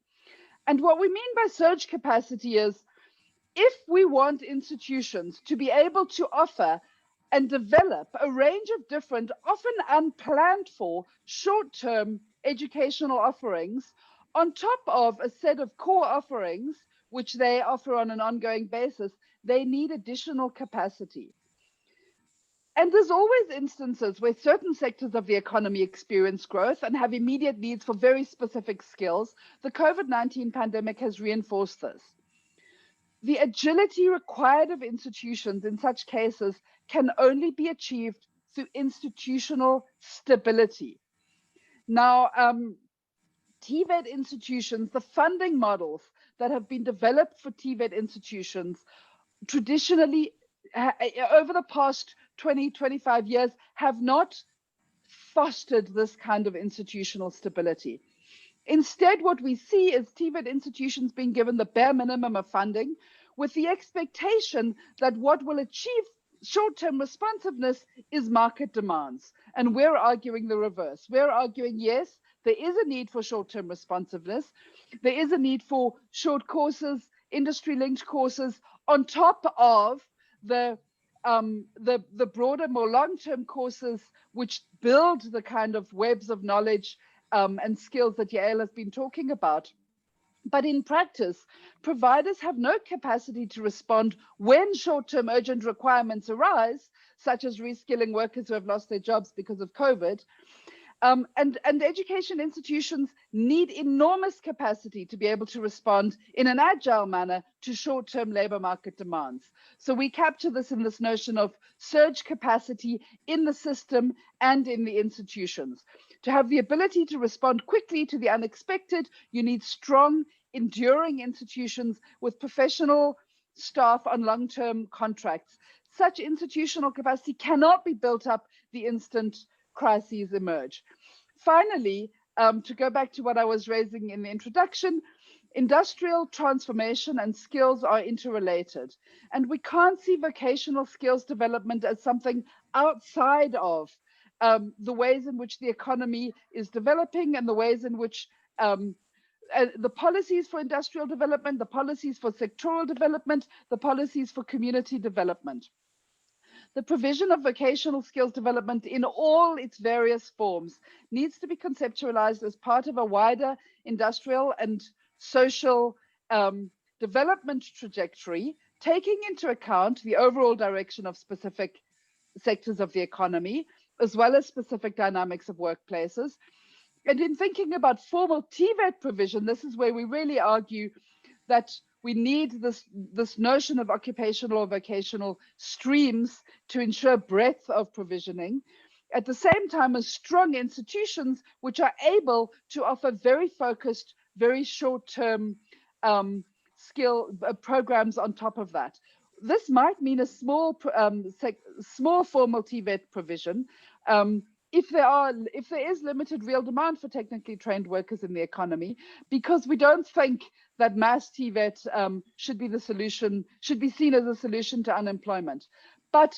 And what we mean by surge capacity is, if we want institutions to be able to offer and develop a range of different, often unplanned for, short-term educational offerings on top of a set of core offerings, which they offer on an ongoing basis, they need additional capacity. And there's always instances where certain sectors of the economy experience growth and have immediate needs for very specific skills. The COVID-19 pandemic has reinforced this. The agility required of institutions in such cases can only be achieved through institutional stability. Now, TVET institutions, the funding models that have been developed for TVET institutions traditionally over the past 20, 25 years have not fostered this kind of institutional stability. Instead, what we see is TVET institutions being given the bare minimum of funding with the expectation that what will achieve short-term responsiveness is market demands. And we're arguing the reverse. We're arguing, yes, there is a need for short-term responsiveness. There is a need for short courses, industry-linked courses on top of the broader, more long-term courses which build the kind of webs of knowledge and skills that Yael has been talking about. But in practice, providers have no capacity to respond when short-term urgent requirements arise, such as reskilling workers who have lost their jobs because of COVID. And education institutions need enormous capacity to be able to respond in an agile manner to short-term labor market demands. So we capture this in this notion of surge capacity in the system and in the institutions. To have the ability to respond quickly to the unexpected, you need strong, enduring institutions with professional staff on long-term contracts. Such institutional capacity cannot be built up the instant crises emerge. Finally, to go back to what I was raising in the introduction, industrial transformation and skills are interrelated. And we can't see vocational skills development as something outside of the ways in which the economy is developing and the ways in which the policies for industrial development, the policies for sectoral development, the policies for community development. The provision of vocational skills development in all its various forms needs to be conceptualized as part of a wider industrial and social development trajectory, taking into account the overall direction of specific sectors of the economy, as well as specific dynamics of workplaces. And in thinking about formal TVET provision, this is where we really argue that we need this notion of occupational or vocational streams to ensure breadth of provisioning, at the same time as strong institutions which are able to offer very focused, very short-term skill programs on top of that. this might mean a small formal TVET provision. If there is limited real demand for technically trained workers in the economy, because we don't think that mass TVET should be the solution, should be seen as a solution to unemployment. But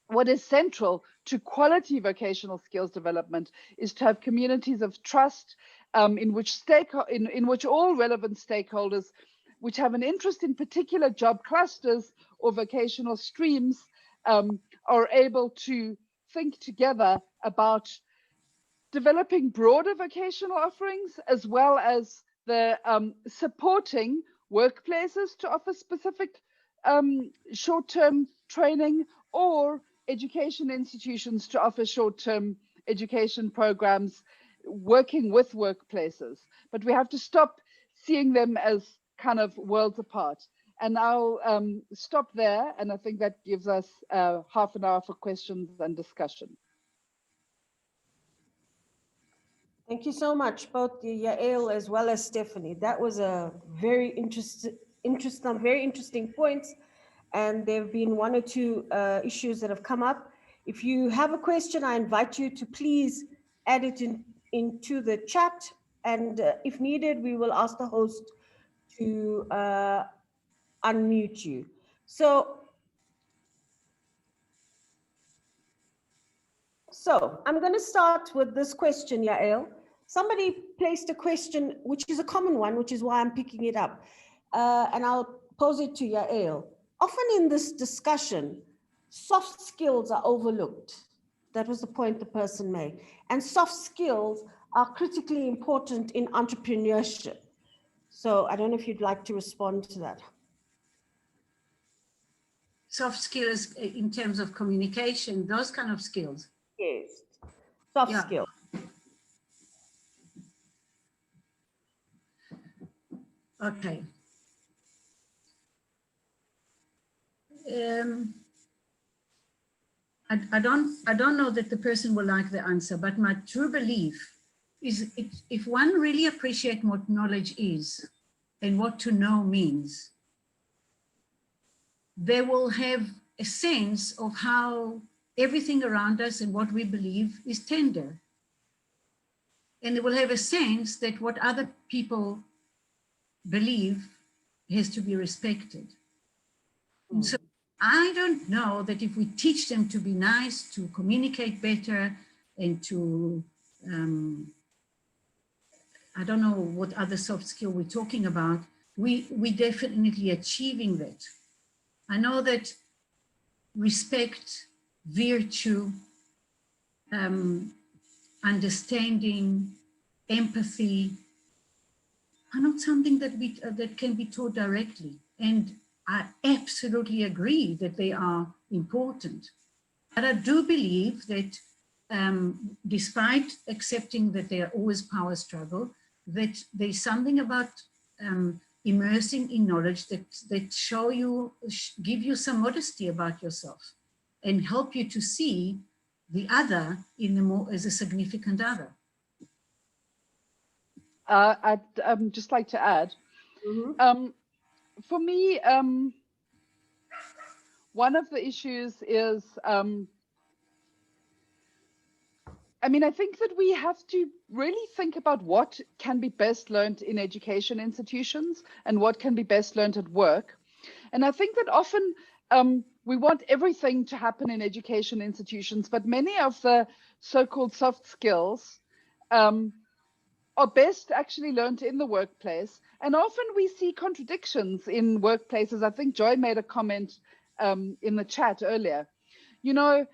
what is central to quality vocational skills development is to have communities of trust in which all relevant stakeholders, which have an interest in particular job clusters or vocational streams, are able to think together about developing broader vocational offerings, as well as the supporting workplaces to offer specific short-term training, or education institutions to offer short-term education programs working with workplaces. But we have to stop seeing them as kind of worlds apart. And I'll stop there, and I think that gives us half an hour for questions and discussion. Thank you so much, both Yael as well as Stephanie. That was a very interesting points. And there have been one or two issues that have come up. If you have a question, I invite you to please add it into the chat. And if needed, we will ask the host to unmute you. So I'm going to start with this question, Yael. Somebody placed a question, which is a common one, which is why I'm picking it up. And I'll pose it to Yael. Often in this discussion, soft skills are overlooked. That was the point the person made. And soft skills are critically important in entrepreneurship. So I don't know if you'd like to respond to that. Soft skills in terms of communication, those kind of skills. Yes, soft skills. Okay. I don't know that the person will like the answer, but my true belief is if one really appreciates what knowledge is and what to know means, they will have a sense of how everything around us and what we believe is tender. And they will have a sense that what other people believe has to be respected. And so I don't know that if we teach them to be nice, to communicate better, and to, I don't know what other soft skill we're talking about, we definitely achieving that. I know that respect, virtue, understanding, empathy are not something that that can be taught directly. And I absolutely agree that they are important. But I do believe that despite accepting that there are always power struggle, that there's something about immersing in knowledge that give you some modesty about yourself and help you to see the other as a significant other. I'd just like to add, for me, one of the issues is, I mean, I think that we have to really think about what can be best learned in education institutions and what can be best learned at work. And I think that often we want everything to happen in education institutions, but many of the so-called soft skills are best actually learned in the workplace. And often we see contradictions in workplaces. I think Joy made a comment in the chat earlier. You know,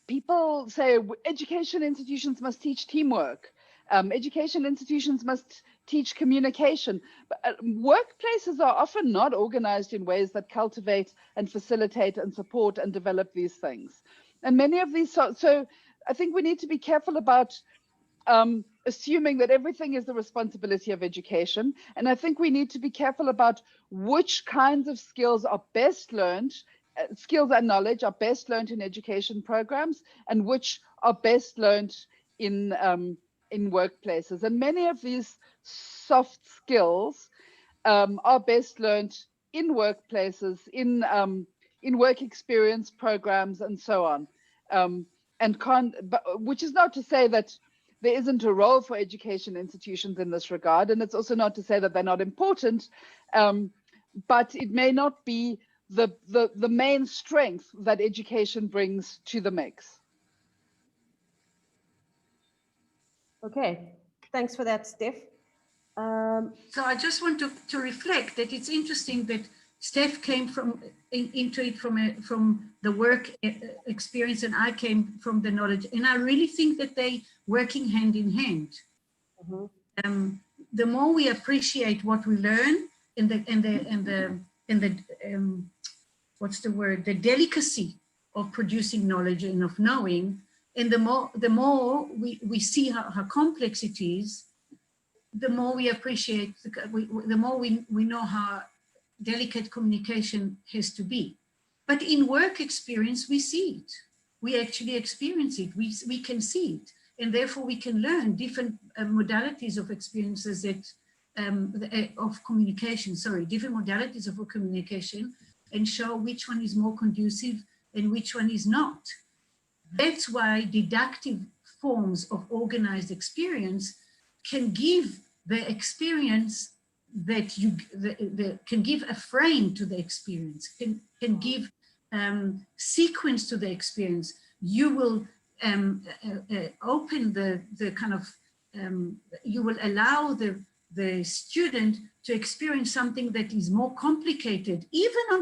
people say education institutions must teach teamwork. Education institutions must teach communication. But workplaces are often not organized in ways that cultivate and facilitate and support and develop these things. And many of these, so I think we need to be careful about assuming that everything is the responsibility of education. And I think we need to be careful about which kinds of skills are best learned, skills and knowledge are best learned in education programs, and which are best learned in workplaces. And many of these soft skills are best learned in workplaces, in work experience programs, and so on. Which is not to say that there isn't a role for education institutions in this regard, and it's also not to say that they're not important, but it may not be the main strength that education brings to the mix. Okay, thanks for that, Steph. So I just want to reflect that it's interesting that Steph came into it from the work experience, and I came from the knowledge, and I really think that they working hand in hand. Mm-hmm. The more we appreciate what we learn, what's the word? The delicacy of producing knowledge and of knowing, and the more we see how complex it is, the more we appreciate, the more we know how delicate communication has to be. But in work experience, we see it. We actually experience it. We can see it. And therefore we can learn different modalities of experiences of communication, different modalities of communication, and show which one is more conducive and which one is not. That's why deductive forms of organized experience can give the experience that can give a frame to the experience, can give sequence to the experience. You will open the kind of, you will allow the student to experience something that is more complicated, even on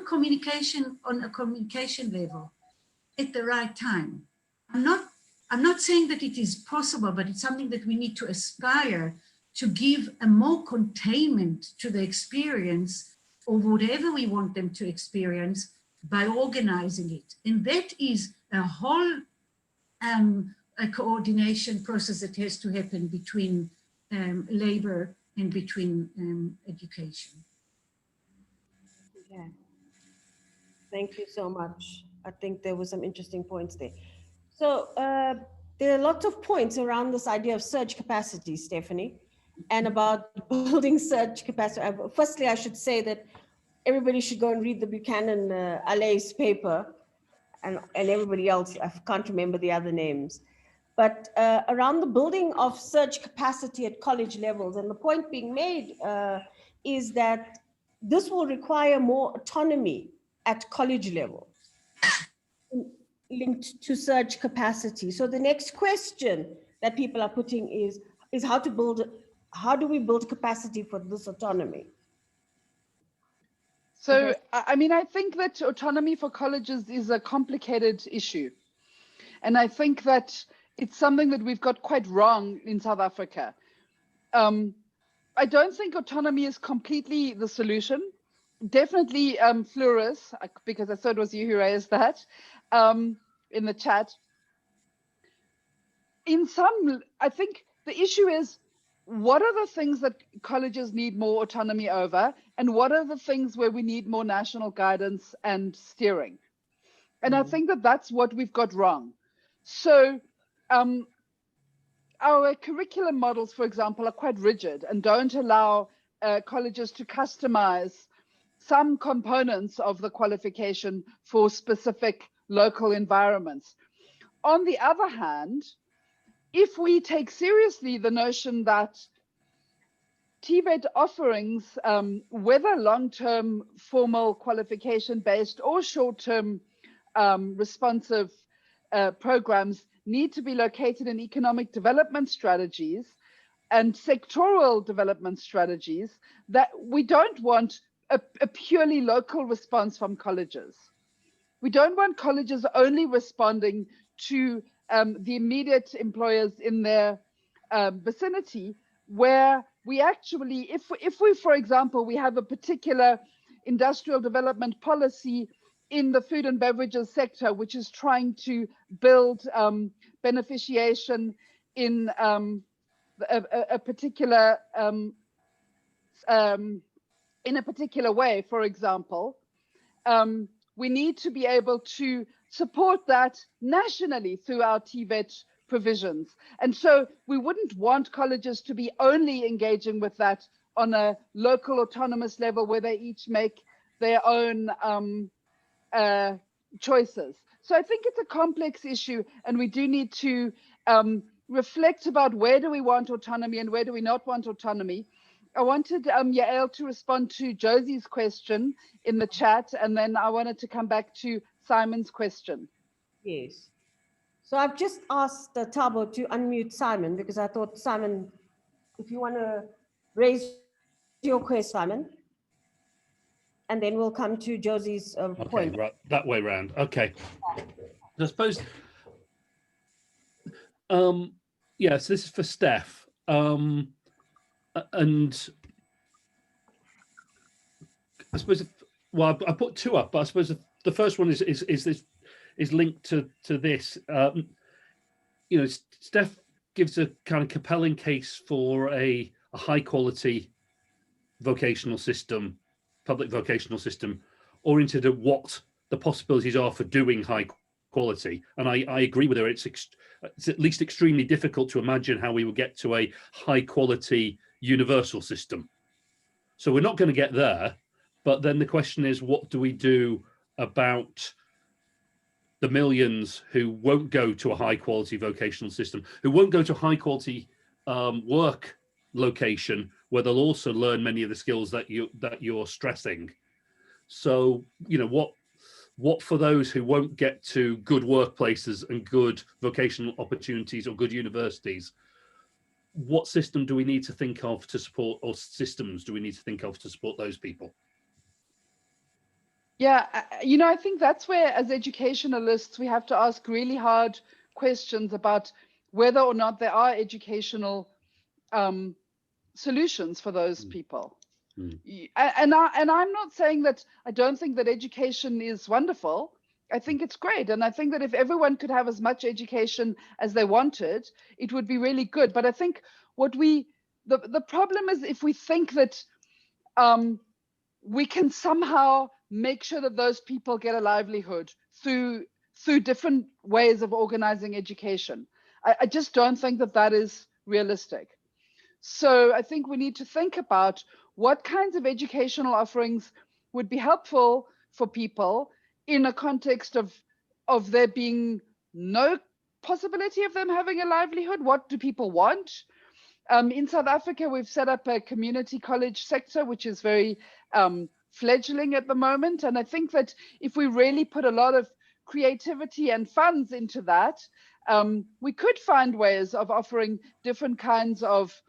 a communication level, at the right time. I'm not saying that it is possible, but it's something that we need to aspire to give a more containment to the experience of whatever we want them to experience by organizing it. And that is a whole a coordination process that has to happen between labor and between education. Yeah. Thank you so much. I think there were some interesting points there. So there are lots of points around this idea of surge capacity, Stephanie, and about building surge capacity. Firstly, I should say that everybody should go and read the Buchanan Allais paper, and everybody else, I can't remember the other names. But around the building of surge capacity at college levels, and the point being made is that this will require more autonomy at college level, linked to surge capacity. So the next question that people are putting is how do we build capacity for this autonomy? So, I mean, I think that autonomy for colleges is a complicated issue. And I think that it's something that we've got quite wrong in South Africa. I don't think autonomy is completely the solution. Definitely Flores, because I thought it was you who raised that in the chat. I think the issue is, what are the things that colleges need more autonomy over, and what are the things where we need more national guidance and steering? And I think that that's what we've got wrong. So our curriculum models, for example, are quite rigid and don't allow colleges to customize some components of the qualification for specific local environments. On the other hand, if we take seriously the notion that TVET offerings, whether long-term formal qualification-based or short-term responsive programs, need to be located in economic development strategies and sectoral development strategies, that we don't want a purely local response from colleges. We don't want colleges only responding to the immediate employers in their vicinity, where we actually, if we, for example, we have a particular industrial development policy in the food and beverages sector, which is trying to build beneficiation in a particular way, for example, we need to be able to support that nationally through our TVET provisions. And so we wouldn't want colleges to be only engaging with that on a local autonomous level where they each make their own choices. So I think it's a complex issue, and we do need to reflect about where do we want autonomy and where do we not want autonomy. I wanted Yael to respond to Josie's question in the chat, and then I wanted to come back to Simon's question. Yes. So I've just asked Thabo to unmute Simon, because I thought, Simon, if you want to raise your question, Simon, and then we'll come to Josie's point. Okay, right, that way round. Okay. I suppose, yeah, so this is for Steph. And I suppose, well, I put two up, but I suppose the first one is linked to this. You know, Steph gives a kind of compelling case for a high quality vocational system, public vocational system, oriented at what the possibilities are for doing high quality. And I agree with her. It's at least extremely difficult to imagine how we will get to a high quality universal system. So we're not going to get there. But then the question is, what do we do about the millions who won't go to a high quality vocational system, who won't go to a high quality work location where they'll also learn many of the skills that you're stressing? So, you know, what for those who won't get to good workplaces and good vocational opportunities or good universities, what system do we need to think of to support, or systems do we need to think of to support those people? Yeah, you know, I think that's where, as educationalists, we have to ask really hard questions about whether or not there are educational solutions for those people. And I'm not saying that I don't think that education is wonderful. I think it's great. And I think that if everyone could have as much education as they wanted, it would be really good. But I think the problem is if we think that we can somehow make sure that those people get a livelihood through different ways of organizing education. I just don't think that that is realistic. So I think we need to think about what kinds of educational offerings would be helpful for people in a context of there being no possibility of them having a livelihood. What do people want? In South Africa, we've set up a community college sector, which is very fledgling at the moment. And I think that if we really put a lot of creativity and funds into that, we could find ways of offering different kinds of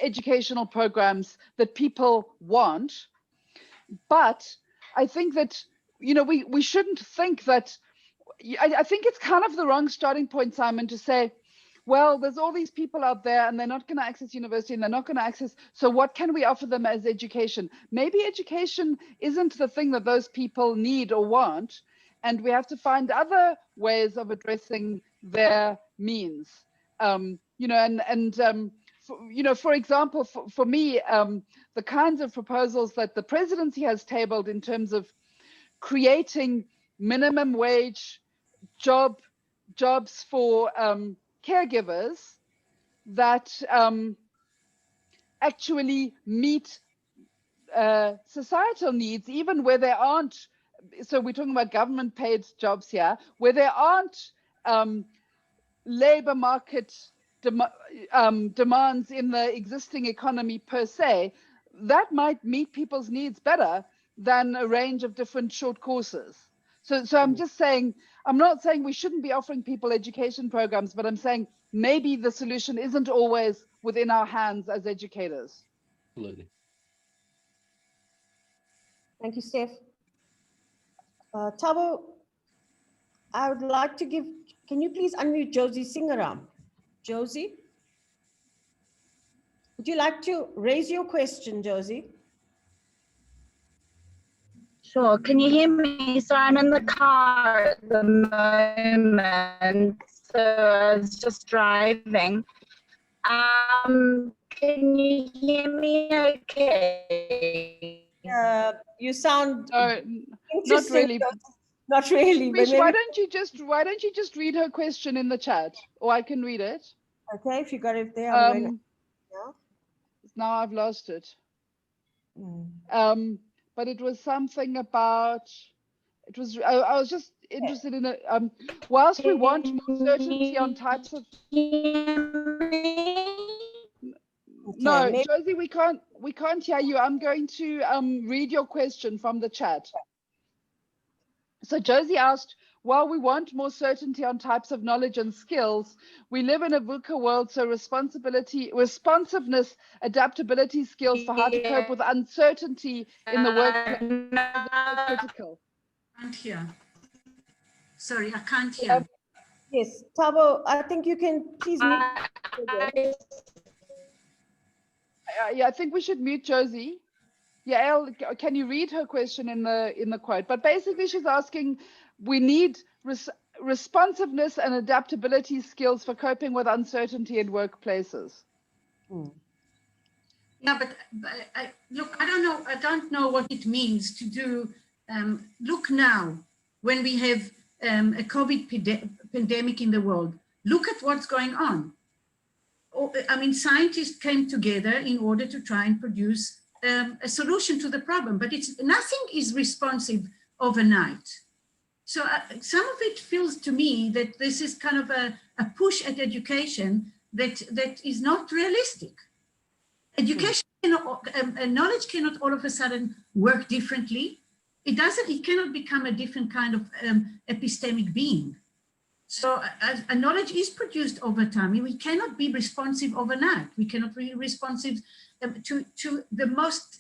educational programs that people want. But I think that, you know, we shouldn't think that, I think it's kind of the wrong starting point, Simon, to say, well, there's all these people out there and they're not going to access university and they're not going to access. So what can we offer them as education? Maybe education isn't the thing that those people need or want. And we have to find other ways of addressing their means. You know, you know, for example, for me, the kinds of proposals that the presidency has tabled in terms of creating minimum wage jobs for caregivers that actually meet societal needs, even where there aren't, so we're talking about government paid jobs here, where there aren't labor market demands in the existing economy per se, that might meet people's needs better than a range of different short courses. So I'm just saying, I'm not saying we shouldn't be offering people education programs, but I'm saying maybe the solution isn't always within our hands as educators. Absolutely. Thank you, Steph. Thabo, I would like to give, can you please unmute Josie Singaram? Josie? Would you like to raise your question, Josie? Sure. Can you hear me? So I'm in the car at the moment, so I was just driving. Can you hear me okay? You sound Not interesting. really. Not really. Mish, But why maybe, don't you just read her question in the chat, or I can read it. okay, if you got it there, I'm going to, Now I've lost it. yeah. but it was something about, it was, I was just interested in it. Whilst we want more certainty on types of, no, maybe- Josie, we can't hear you. I'm going to read your question from the chat. So Josie asked, while we want more certainty on types of knowledge and skills, we live in a VUCA world, so responsiveness, adaptability skills for how to cope with uncertainty in the workplace are critical. I can't hear. Sorry, I can't hear. Yes, Tabo, I think you can please mute. Yeah, I think we should mute Josie. Yeah, Elle, can you read her question in the quote? But basically, she's asking, we need responsiveness and adaptability skills for coping with uncertainty in workplaces. Yeah, but look, I don't know what it means to do. Look now, when we have a COVID pandemic in the world, look at what's going on. I mean, scientists came together in order to try and produce a solution to the problem, but nothing is responsive overnight. So some of it feels to me that this is kind of a push at education that is not realistic. Education, knowledge cannot all of a sudden work differently. It cannot become a different kind of epistemic being. So a knowledge is produced over time. We cannot be responsive overnight. We cannot be responsive to the most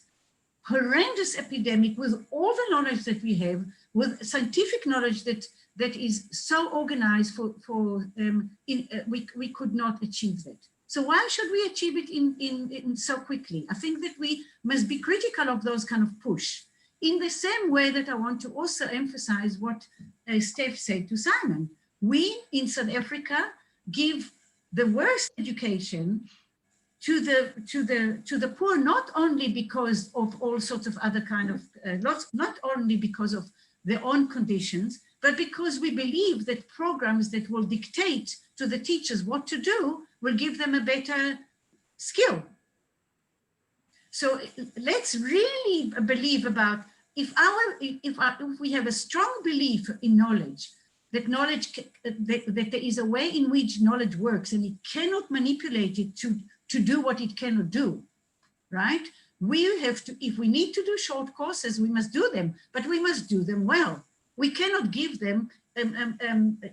horrendous epidemic with all the knowledge that we have, with scientific knowledge that is so organized we could not achieve that. So why should we achieve it in so quickly? I think that we must be critical of those kind of push. In the same way that I want to also emphasize what Steph said to Simon. We in South Africa give the worst education to the poor, not only because of all sorts of other kind of not only because of their own conditions, but because we believe that programs that will dictate to the teachers what to do will give them a better skill. So let's really believe about if we have a strong belief in knowledge, that there is a way in which knowledge works and it cannot manipulate it to do what it cannot do, right? We have to, if we need to do short courses, we must do them, but we must do them well. We cannot give them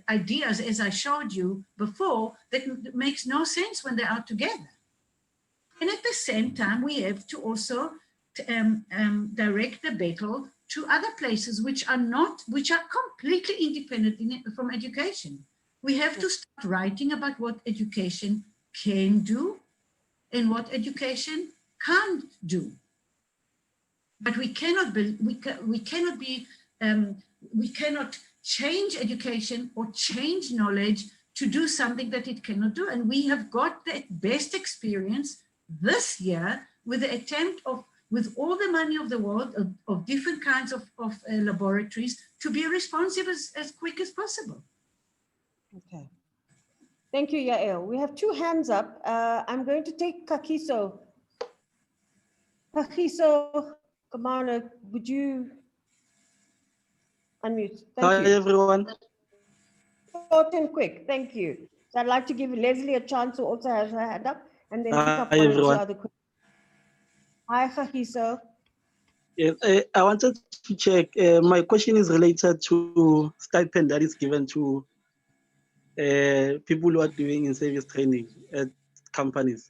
ideas, as I showed you before, that makes no sense when they're out together. And at the same time, we have to also direct the battle to other places which are completely independent from education. We have to start writing about what education can do and what education can't do. But we cannot change education or change knowledge to do something that it cannot do. And we have got the best experience this year with the attempt of, with all the money of the world, of different kinds of laboratories, to be responsive as quick as possible. Okay. Thank you, Yael. We have two hands up. I'm going to take Kakiso. Kakiso, Kamana, would you unmute? Thank you. everyone. Short and quick. Thank you. So I'd like to give Leslie a chance who also has her hand up, and then pick up Hi, one or two everyone. other questions. Hi, Kakiso. Yes, I wanted to check. My question is related to stipend that is given to people who are doing in-service training at companies.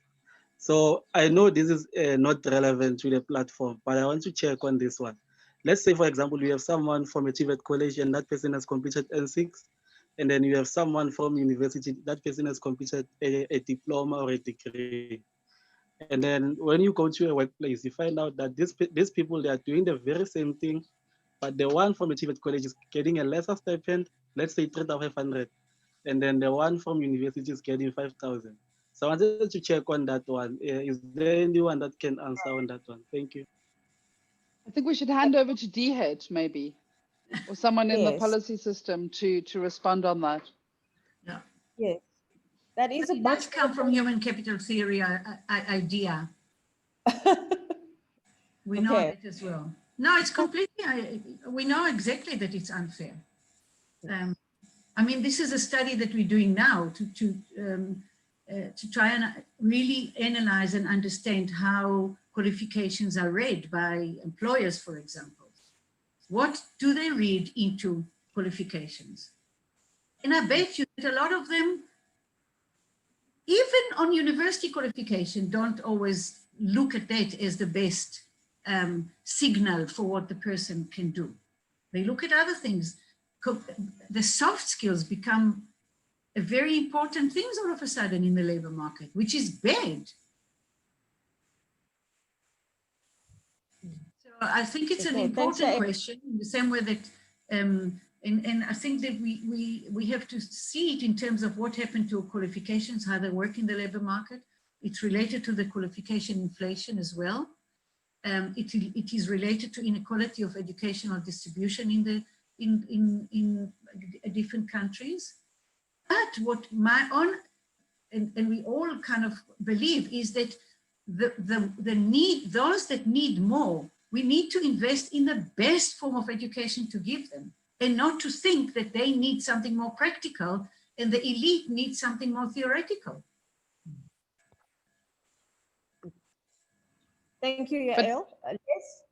So I know this is not relevant to the platform, but I want to check on this one. Let's say, for example, we have someone from a TVET college and that person has completed N6, and then you have someone from university, that person has completed a diploma or a degree. And then when you go to a workplace, you find out that these people, they are doing the very same thing, but the one from a TVET college is getting a lesser stipend, let's say 3,500, and then the one from university is getting 5,000. So I wanted to check on that one. Is there anyone that can answer on that one? Thank you. I think we should hand over to DHET maybe, or someone in the Yes. policy system to respond on that. Yeah. Yes. That is a It much does come from human capital theory idea. We know Okay. that as well. No, it's completely, we know exactly that it's unfair. I mean, this is a study that we're doing now to try and really analyze and understand how qualifications are read by employers, for example. What do they read into qualifications? And I bet you that a lot of them, even on university qualification, don't always look at that as the best signal for what the person can do. They look at other things. The soft skills become a very important thing all of a sudden in the labor market, which is bad. So I think it's an important question in the same way that, and I think that we have to see it in terms of what happened to qualifications, how they work in the labor market. It's related to the qualification inflation as well. It is related to inequality of educational distribution in different countries. But what my own, and we all kind of believe, is that the need, those that need more, we need to invest in the best form of education to give them, and not to think that they need something more practical and the elite needs something more theoretical. Thank you, Yael.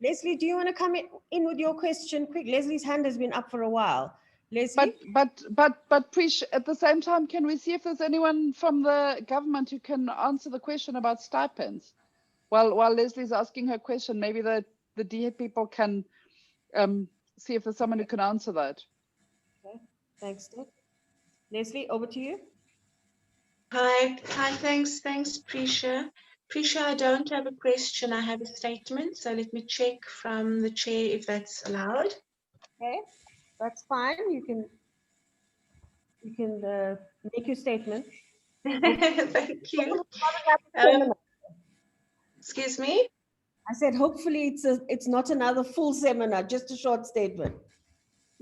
Leslie, do you want to come in with your question quick? Leslie's hand has been up for a while. Leslie? But Prish, at the same time, can we see if there's anyone from the government who can answer the question about stipends? While Leslie's asking her question, maybe the DHET people can see if there's someone who can answer that. Okay, thanks, Steph. Leslie, over to you. Hi, thanks, Prisha. Prisha, I don't have a question, I have a statement, so let me check from the chair if that's allowed. Okay, that's fine. You can make your statement. Thank you. Excuse me? I said, hopefully it's not another full seminar, just a short statement.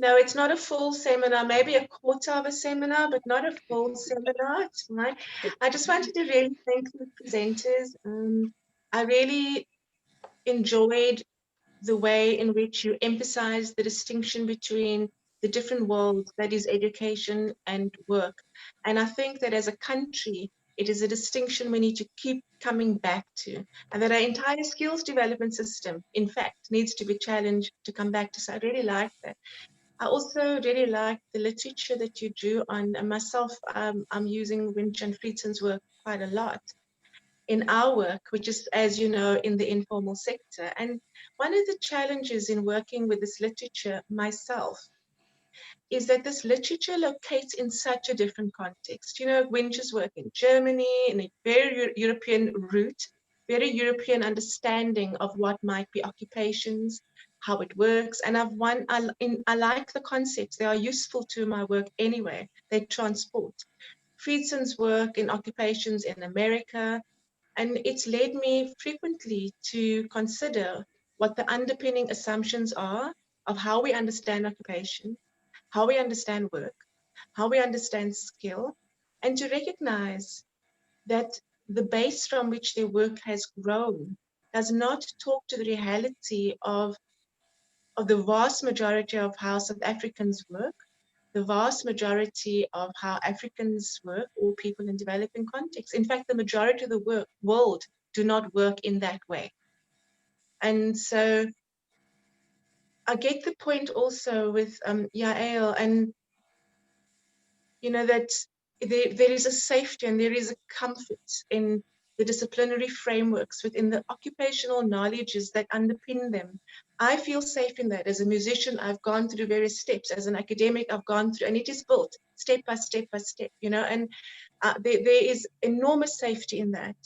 No, it's not a full seminar, maybe a quarter of a seminar, but not a full seminar. It's fine. I just wanted to really thank the presenters. I really enjoyed the way in which you emphasized the distinction between the different worlds, that is education and work. And I think that as a country, it is a distinction we need to keep coming back to, and that our entire skills development system, in fact, needs to be challenged to come back to. So I really like that. I also really like the literature that you drew on, and myself, I'm using Winch and Friesen's work quite a lot in our work, which is, as you know, in the informal sector. And one of the challenges in working with this literature myself is that this literature locates in such a different context. You know, Winch's work in Germany, in a very European root, very European understanding of what might be occupations, how it works. And I like the concepts. They are useful to my work anyway. They transport. Friesen's work in occupations in America, and it's led me frequently to consider what the underpinning assumptions are of how we understand occupation, how we understand work, how we understand skill, and to recognize that the base from which their work has grown does not talk to the reality of the vast majority of how South Africans work, the vast majority of how Africans work, or people in developing contexts. In fact, the majority of the world do not work in that way. And so I get the point also with Yael, and you know that there is a safety and there is a comfort in the disciplinary frameworks within the occupational knowledges that underpin them. I feel safe in that. As a musician, I've gone through various steps. As an academic, I've gone through, and it is built step by step by step, you know, and there is enormous safety in that.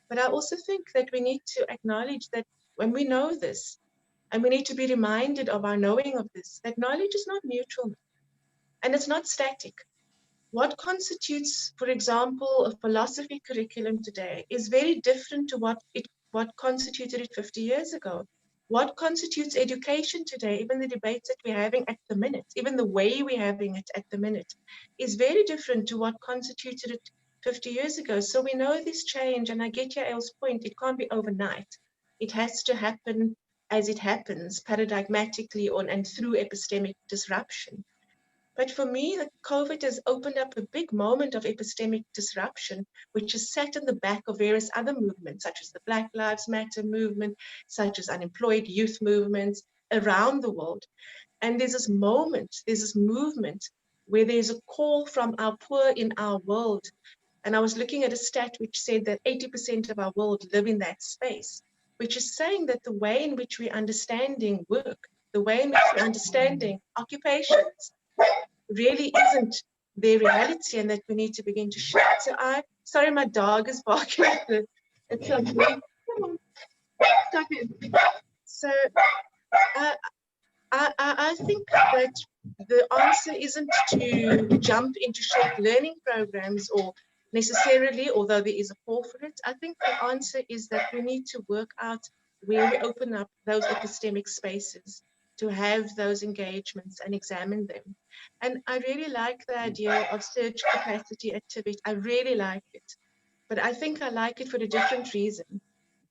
But I also think that we need to acknowledge that when we know this, and we need to be reminded of our knowing of this, that knowledge is not neutral and it's not static. What constitutes, for example, a philosophy curriculum today is very different to what constituted it 50 years ago. What constitutes education today, even the debates that we're having at the minute, even the way we're having it at the minute, is very different to what constituted it 50 years ago. So we know this change, and I get Yael's point, it can't be overnight. It has to happen as it happens paradigmatically on and through epistemic disruption. But for me, the COVID has opened up a big moment of epistemic disruption, which has sat in the back of various other movements, such as the Black Lives Matter movement, such as unemployed youth movements around the world. And there's this movement where there's a call from our poor in our world. And I was looking at a stat which said that 80% of our world live in that space, which is saying that the way in which we're understanding work, the way in which we're understanding occupations, really isn't their reality, and that we need to begin to shift. So sorry, my dog is barking. It's okay. Come on. Stop it. So I think that the answer isn't to jump into short learning programs or necessarily, although there is a call for it. I think the answer is that we need to work out where we open up those epistemic spaces to have those engagements and examine them. And I really like the idea of surge capacity at TVET. I really like it. But I think I like it for a different reason.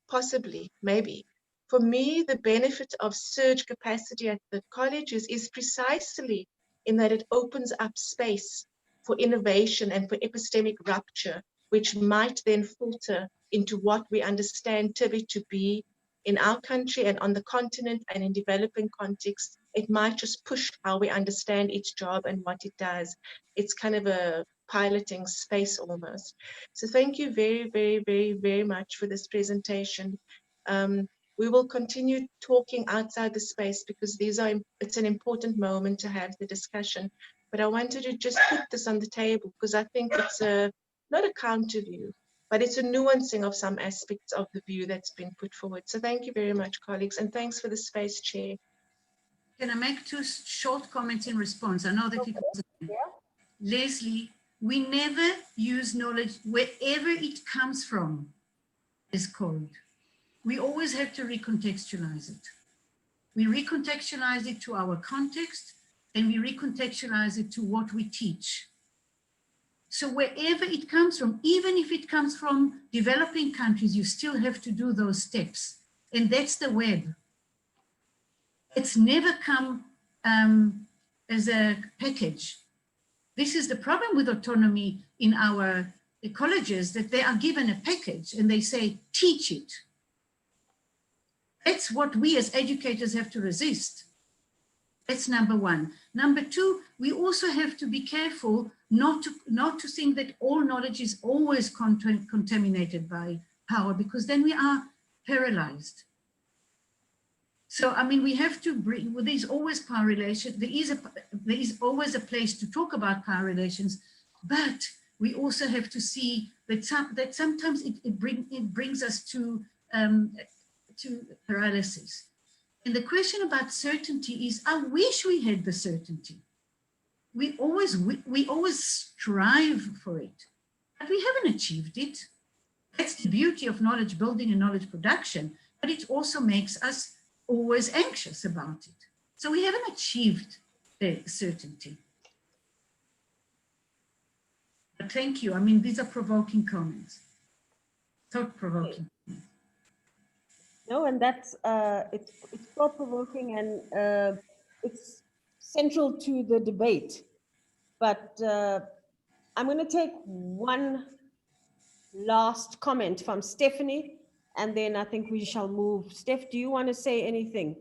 Possibly, maybe. For me, the benefit of surge capacity at the colleges is precisely in that it opens up space for innovation and for epistemic rupture, which might then filter into what we understand TVET to be in our country and on the continent and in developing contexts. It might just push how we understand each job and what it does. It's kind of a piloting space almost. So thank you very, very, very, very much for this presentation. We will continue talking outside the space because it's an important moment to have the discussion. But I wanted to just put this on the table because I think it's not a counter view, but it's a nuancing of some aspects of the view that's been put forward. So thank you very much, colleagues, and thanks for the space, Chair. Can I make two short comments in response? I know that it was Leslie, we never use knowledge wherever it comes from is code. We always have to recontextualize it. We recontextualize it to our context and we recontextualize it to what we teach. So wherever it comes from, even if it comes from developing countries, you still have to do those steps. And that's the web. It's never come as a package. This is the problem with autonomy in our colleges, that they are given a package and they say, teach it. That's what we as educators have to resist. That's number one. Number two, we also have to be careful not to think that all knowledge is always contaminated by power, because then we are paralyzed. So, I mean, we have to bring, well, there's always power relations. There is always a place to talk about power relations, but we also have to see that sometimes it brings us to paralysis. And the question about certainty is, I wish we had the certainty. We always strive for it, but we haven't achieved it. That's the beauty of knowledge building and knowledge production, but it also makes us always anxious about it. So we haven't achieved the certainty. But thank you. I mean, these are provoking comments, thought-provoking. No, and that's it's thought-provoking and it's central to the debate. But I'm going to take one last comment from Stephanie, and then I think we shall move. Steph, do you want to say anything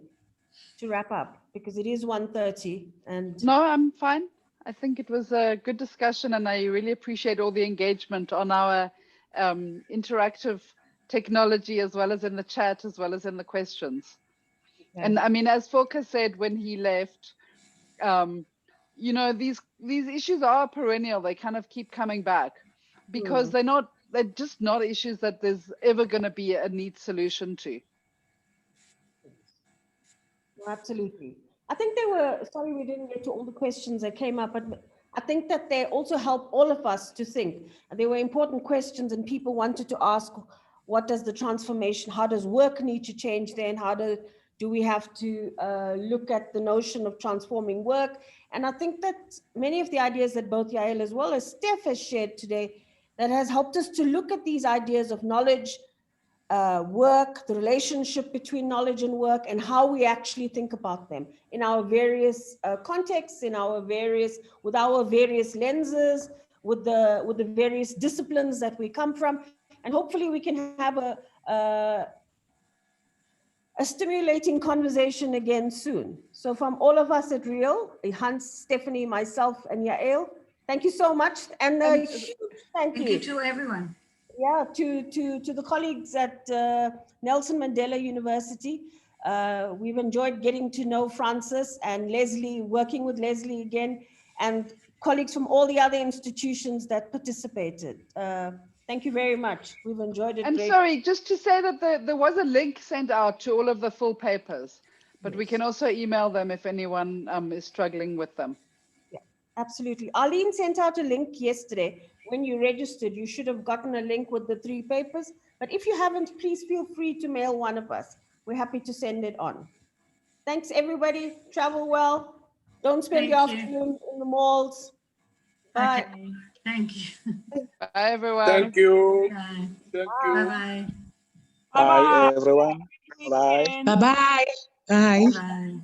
to wrap up? Because it is 1:30 and... No, I'm fine. I think it was a good discussion and I really appreciate all the engagement on our interactive technology, as well as in the chat, as well as in the questions. Okay. And I mean, as Volker said when he left, you know, these issues are perennial. They kind of keep coming back because they're just not issues that there's ever going to be a neat solution to. Absolutely. I think they were, sorry we didn't get to all the questions that came up, but I think that they also help all of us to think. And they were important questions and people wanted to ask, what does the transformation, how does work need to change then? How do we have to look at the notion of transforming work? And I think that many of the ideas that both Yael as well as Steph has shared today, that has helped us to look at these ideas of knowledge work, the relationship between knowledge and work, and how we actually think about them in our various contexts, with our various lenses, with the various disciplines that we come from, and hopefully we can have a stimulating conversation again soon. So from all of us at Real, Hans, Stephanie, myself, and Yael, thank you so much, and thank you to everyone. Yeah, to the colleagues at Nelson Mandela University. We've enjoyed getting to know Francis and Leslie, working with Leslie again, and colleagues from all the other institutions that participated. Thank you very much. We've enjoyed it. And sorry, just to say that there was a link sent out to all of the full papers, but we can also email them if anyone is struggling with them. Yeah, absolutely. Arlene sent out a link yesterday. When you registered, you should have gotten a link with the 3 papers. But if you haven't, please feel free to mail one of us. We're happy to send it on. Thanks, everybody. Travel well. Don't spend your afternoon in the malls. Bye. Okay. Thank you. Bye, everyone. Thank you. Bye. Thank you. Bye-bye. Bye, everyone. Bye. Bye-bye. Bye. Bye.